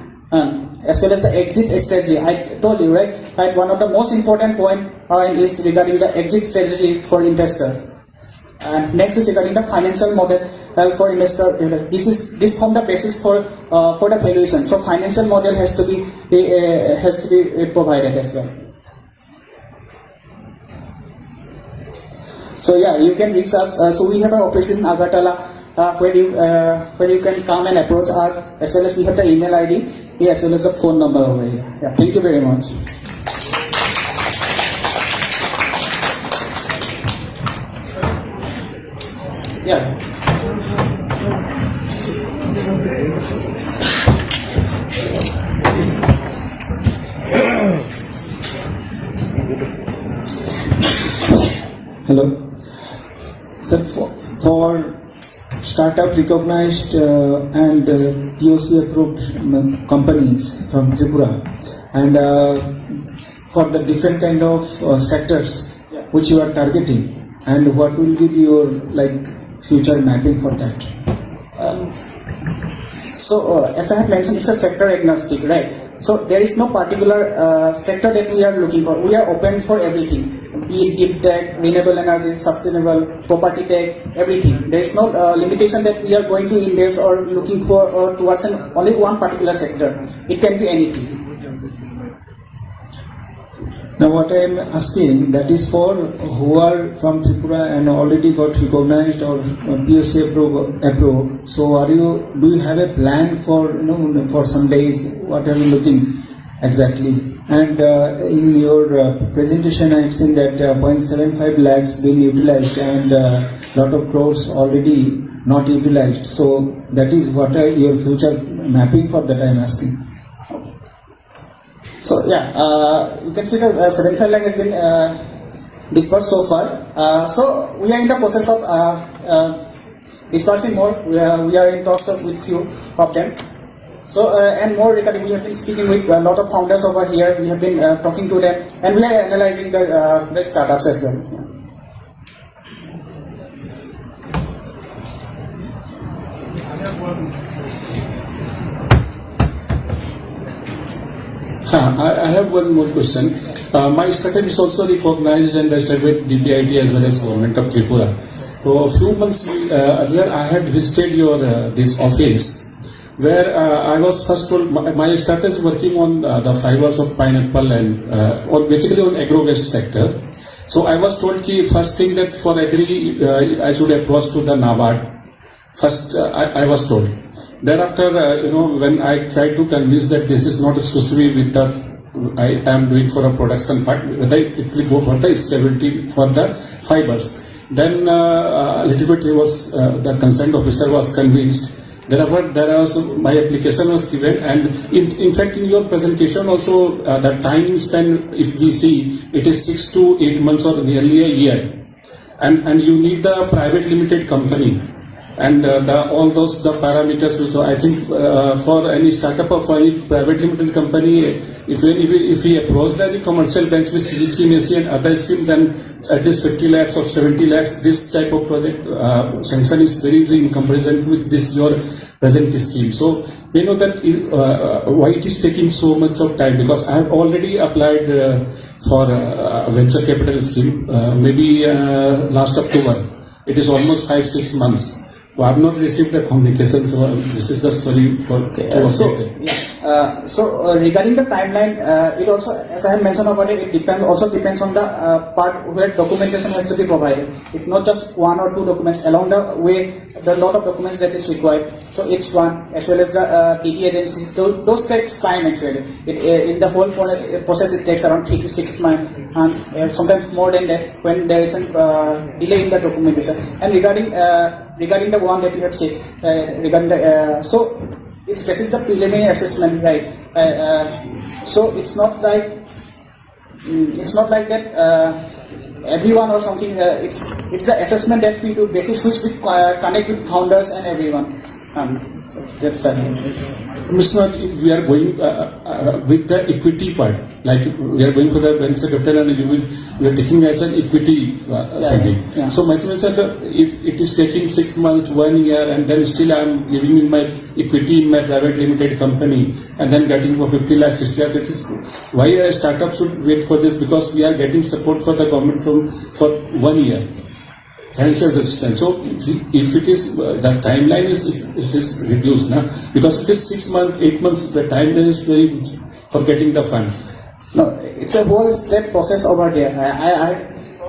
as well as the exit strategy. I told you, right? One of the most important point is regarding the exit strategy for investors. And next is regarding the financial model for investor. This form the basis for the valuation. So financial model has to be provided as well. So yeah, you can reach us. So we have an office in Agartala where you can come and approach us, as well as we have the email ID, as well as the phone number over here. Yeah, thank you very much. Yeah. Hello. Sir, for startup recognized and POC approved companies from Tripura, and for the different kind of sectors which you are targeting, and what will be your future mapping for that? So as I have mentioned, it's a sector agnostic, right? So there is no particular sector that we are looking for. We are open for everything, be it deep tech, renewable energy, sustainable, property tech, everything. There is no limitation that we are going to invest or looking for or towards only one particular sector. It can be anything. Now what I am asking, that is for who are from Tripura and already got recognized or POC approved. So do you have a plan for for some days? What are you looking exactly? And in your presentation, I have seen that 0.75 lakhs been utilized and lot of crores already not utilized. So that is what are your future mapping for that I am asking. So yeah, you can see that 75 lakh has been disbursed so far. So we are in the process of disbursing more. We are in talks with few of them. So and more regarding, we have been speaking with a lot of founders over here. We have been talking to them, and we are analyzing the startups as well. I have one more question. My startup is also recognized and registered with DPIT as well as Government of Tripura. So a few months earlier, I had visited your this office, where I was first told my startup is working on the fibers of pineapple and basically on agro-waste sector. So I was told first thing that for agri I should approach to the NABARD. First I was told. Thereafter, when I tried to convince that this is not exclusively with the I am doing for a production part, whether it will go for the stability for the fibers. Then a little bit the concerned officer was convinced. Thereafter, my application was given, and in fact in your presentation also the time span, if we see, it is 6 to 8 months or nearly a year, and you need the private limited company. And all those parameters. So I think for any startup or for any private limited company, if we approach the commercial banks with CGTMSC and other schemes, then at least 50 lakhs or 70 lakhs, this type of project sanction is very easy in comparison with this your present scheme. So we know that why it is taking so much of time, because I have already applied for a venture capital scheme maybe last October. It is almost 5-6 months. So I have not received the communication, so this is the story for Regarding the timeline, it also, as I have mentioned already, it depends on the part where documentation has to be provided. It's not just one or two documents. Along the way, there are a lot of documents that is required. So each one, as well as the DD agencies, those takes time actually. In the whole process, it takes around 3 to 6 months, and sometimes more than that when there is a delay in the documentation. And regarding the one that you have said, regarding the it's basis the preliminary assessment, right? So it's not like that. Everyone or something. It's the assessment that we do, basis which we connect with founders and everyone. So that's the thing. Mr. Nath, we are going with the equity part, like we are going for the venture capital and we are taking as an equity funding. Yeah. So my sense is that if it is taking 6 months, 1 year, and then still I am giving in my equity in my private limited company and then getting for 50 lakh, 60 lakh, it is why a startup should wait for this, because we are getting support for the government for 1 year. Financial assistance. So if it is the timeline is reduced now, because it is 6 months, 8 months, the timeline is very for getting the funds. No, it's a whole step process over there. I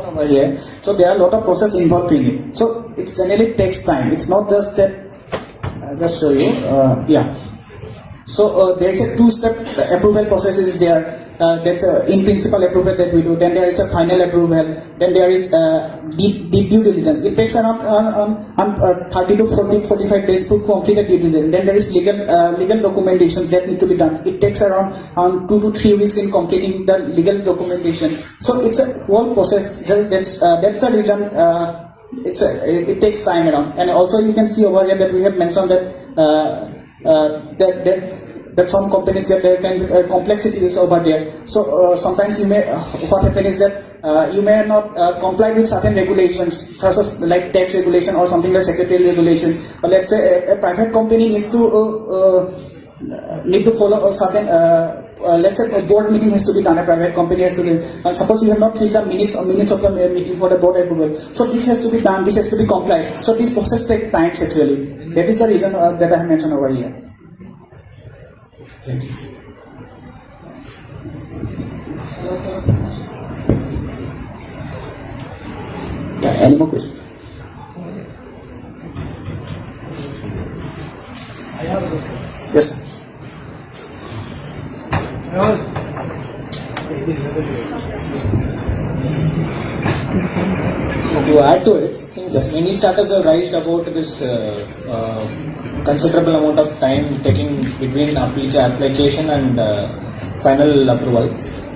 over here. So there are a lot of process involved in it. So it generally takes time. It's not just that. I'll just show you. So there is a two-step approval process is there. There's a in principle approval that we do. Then there is a final approval. Then there is due diligence. It takes around 30 to 45 days to complete a due diligence. Then there is legal documentations that need to be done. It takes around 2 to 3 weeks in completing the legal documentation. So it's a whole process. That's the reason. It takes time around. And also you can see over here that we have mentioned that some companies get their kind of complexities over there. So sometimes what happens is that you may not comply with certain regulations, such as like tax regulation or something like secretarial regulation. But let's say a private company needs to follow a certain. Let's say a board meeting has to be done. A private company has to be. Suppose you have not filled the minutes of the meeting for the board approval. So this has to be done. This has to be complied. So this process takes time actually. That is the reason that I have mentioned over here. Thank you. Yeah, any more questions? Yes. To add to it, since many startups have raised about this considerable amount of time taking between application and final approval.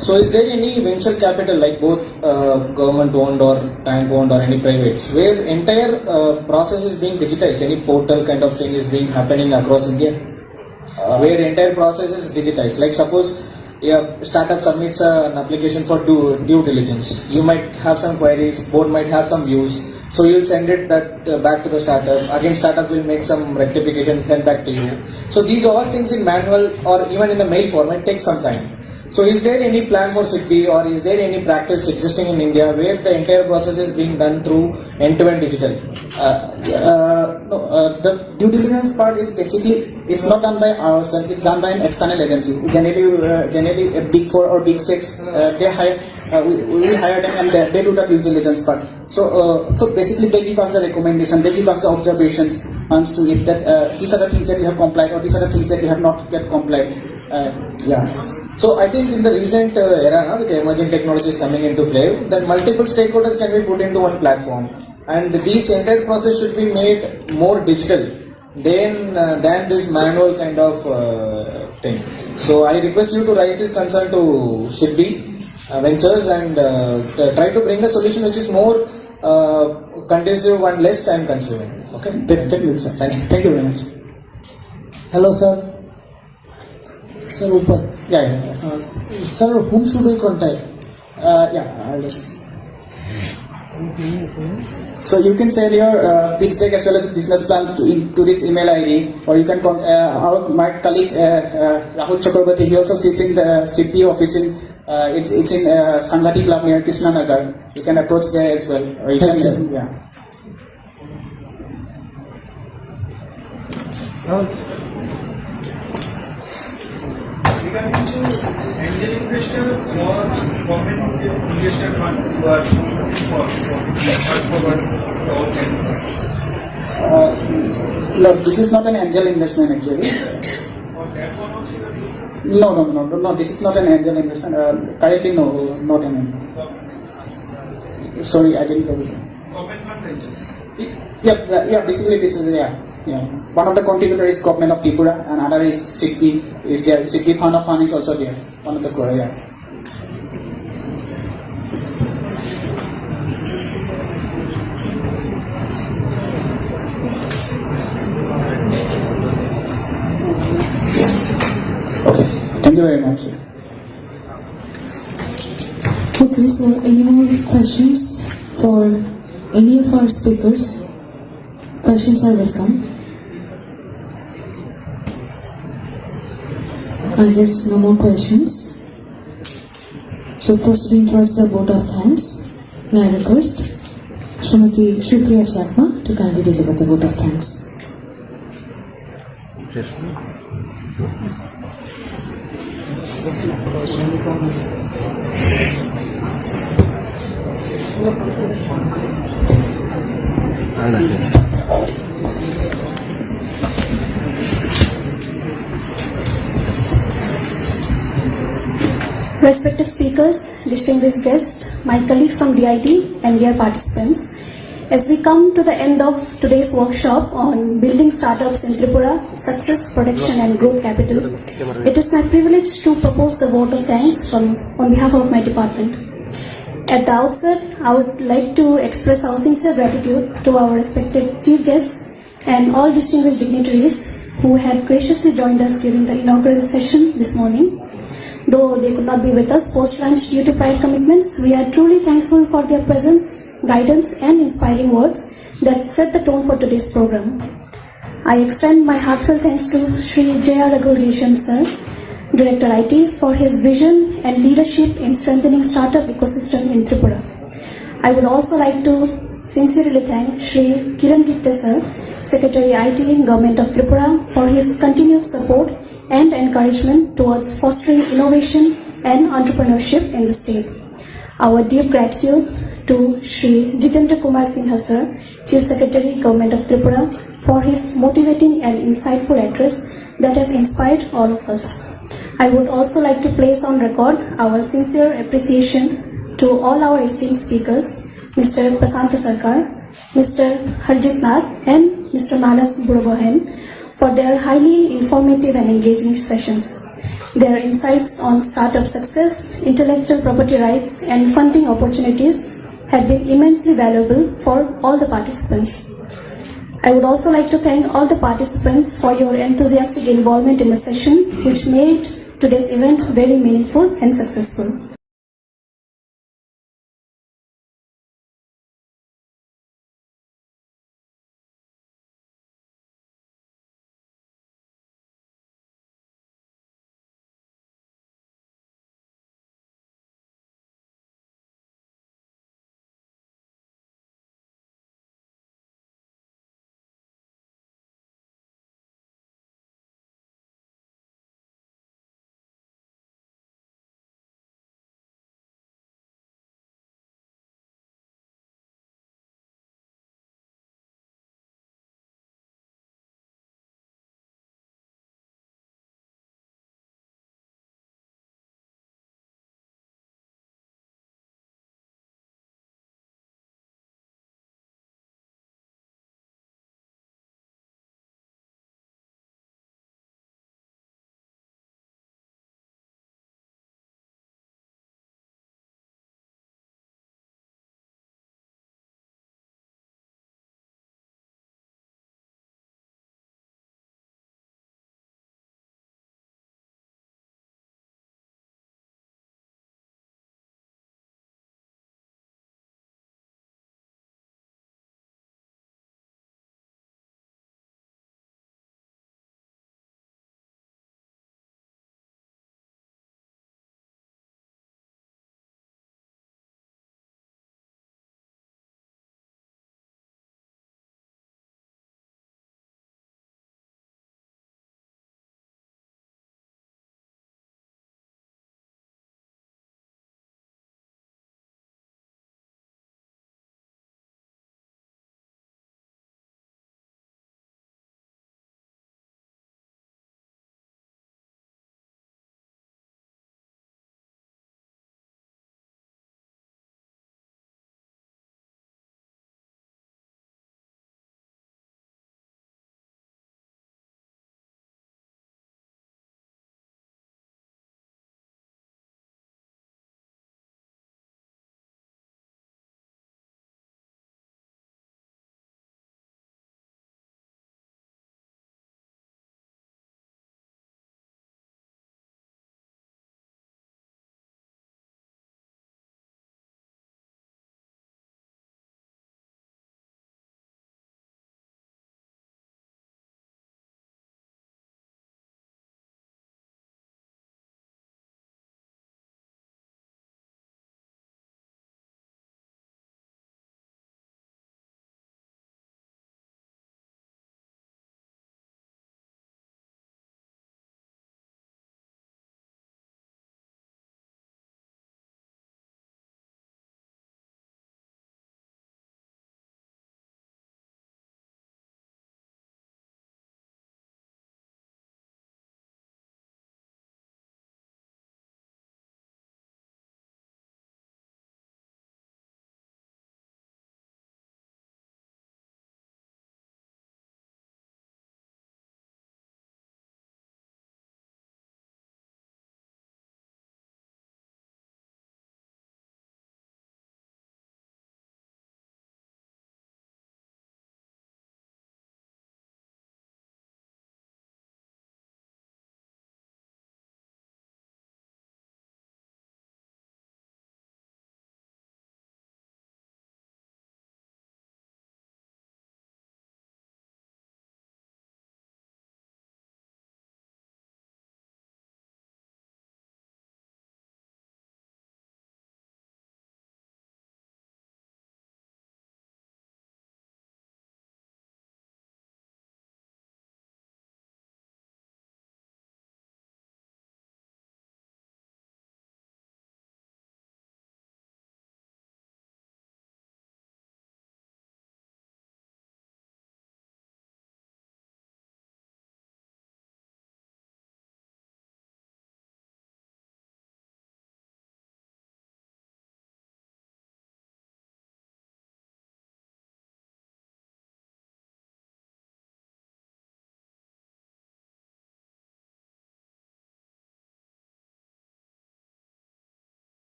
So is there any venture capital, like both government owned or bank owned or any privates, where entire process is being digitized? Any portal kind of thing is being happening across India, where entire process is digitized? Like suppose startup submits an application for due diligence. You might have some queries, board might have some views. So you will send it back to the startup. Again, startup will make some rectification, send back to you. So these all things in manual or even in the mail format take some time. So is there any plan for SIDBI, or is there any practice existing in India where the entire process is being done through end-to-end digital? The due diligence part is basically, it's not done by ourselves, it's done by an external agency. Generally Big 4 or Big 6, they hire, we hire them and they do the due diligence part. So basically they give us the recommendation, they give us the observations on to it that these are the things that you have complied or these are the things that you have not yet complied. So I think in the recent era, with the emerging technologies coming into play, then multiple stakeholders can be put into one platform, and this entire process should be made more digital than this manual kind of thing. So I request you to raise this concern to SIDBI Ventures and try to bring a solution which is more conducive and less time consuming. Okay, definitely, sir. Thank you. Thank you very much. Hello, sir. Sir, Upar. Yeah. Sir, whom should we contact? I'll just. So you can send your pitch deck as well as business plans to this email ID, or you can my colleague Rahul Chakrabarti. He also sits in the SIDBI office in it's in Sanghati Club near Krishna Nagar. You can approach there as well, or you Thank can you. yeah. regarding to angel investor or government investor fund who are looking for Look, this is not an angel investment actually. No, this is not an angel investment. Currently, no, not an angel. Sorry, I didn't know. government fund angels. Basically this is, one of the contributors is government of Tripura and another is Sikki, is there. Sikki fund of fund is also there, one of the core, Okay, thank you very much. Okay, so any more questions for any of our speakers? Questions are welcome. I guess no more questions. So proceeding towards the vote of thanks, may I request Srimati Shukriya Chakma to kindly deliver the vote of thanks. Respected speakers, distinguished guests, my colleagues from DIT and dear participants, as we come to the end of today's workshop on building startups in Tripura, success, protection and growth capital, it is my privilege to propose the vote of thanks on behalf of my department. At the outset, I would like to express our sincere gratitude to our respected chief guests and all distinguished dignitaries who had graciously joined us during the inaugural session this morning. Though they could not be with us post-lunch due to prior commitments, we are truly thankful for their presence, guidance and inspiring words that set the tone for today's program. I extend my heartfelt thanks to Shri J.R. Raghulishan Sir, Director IT, for his vision and leadership in strengthening startup ecosystem in Tripura. I would also like to sincerely thank Shri Kiran Gupta Sir, Secretary IT, Government of Tripura, for his continued support and encouragement towards fostering innovation and entrepreneurship in the state. Our deep gratitude to Shri Jitendra Kumar Sinha Sir, Chief Secretary, Government of Tripura, for his motivating and insightful address that has inspired all of us. I would also like to place on record our sincere appreciation to all our esteemed speakers, Mr. Prasanta Sarkar, Mr. Harjit Nath and Mr. Manas Burgohen, for their highly informative and engaging sessions. Their insights on startup success, intellectual property rights and funding opportunities have been immensely valuable for all the participants. I would also like to thank all the participants for your enthusiastic involvement in the session, which made today's event very meaningful and successful.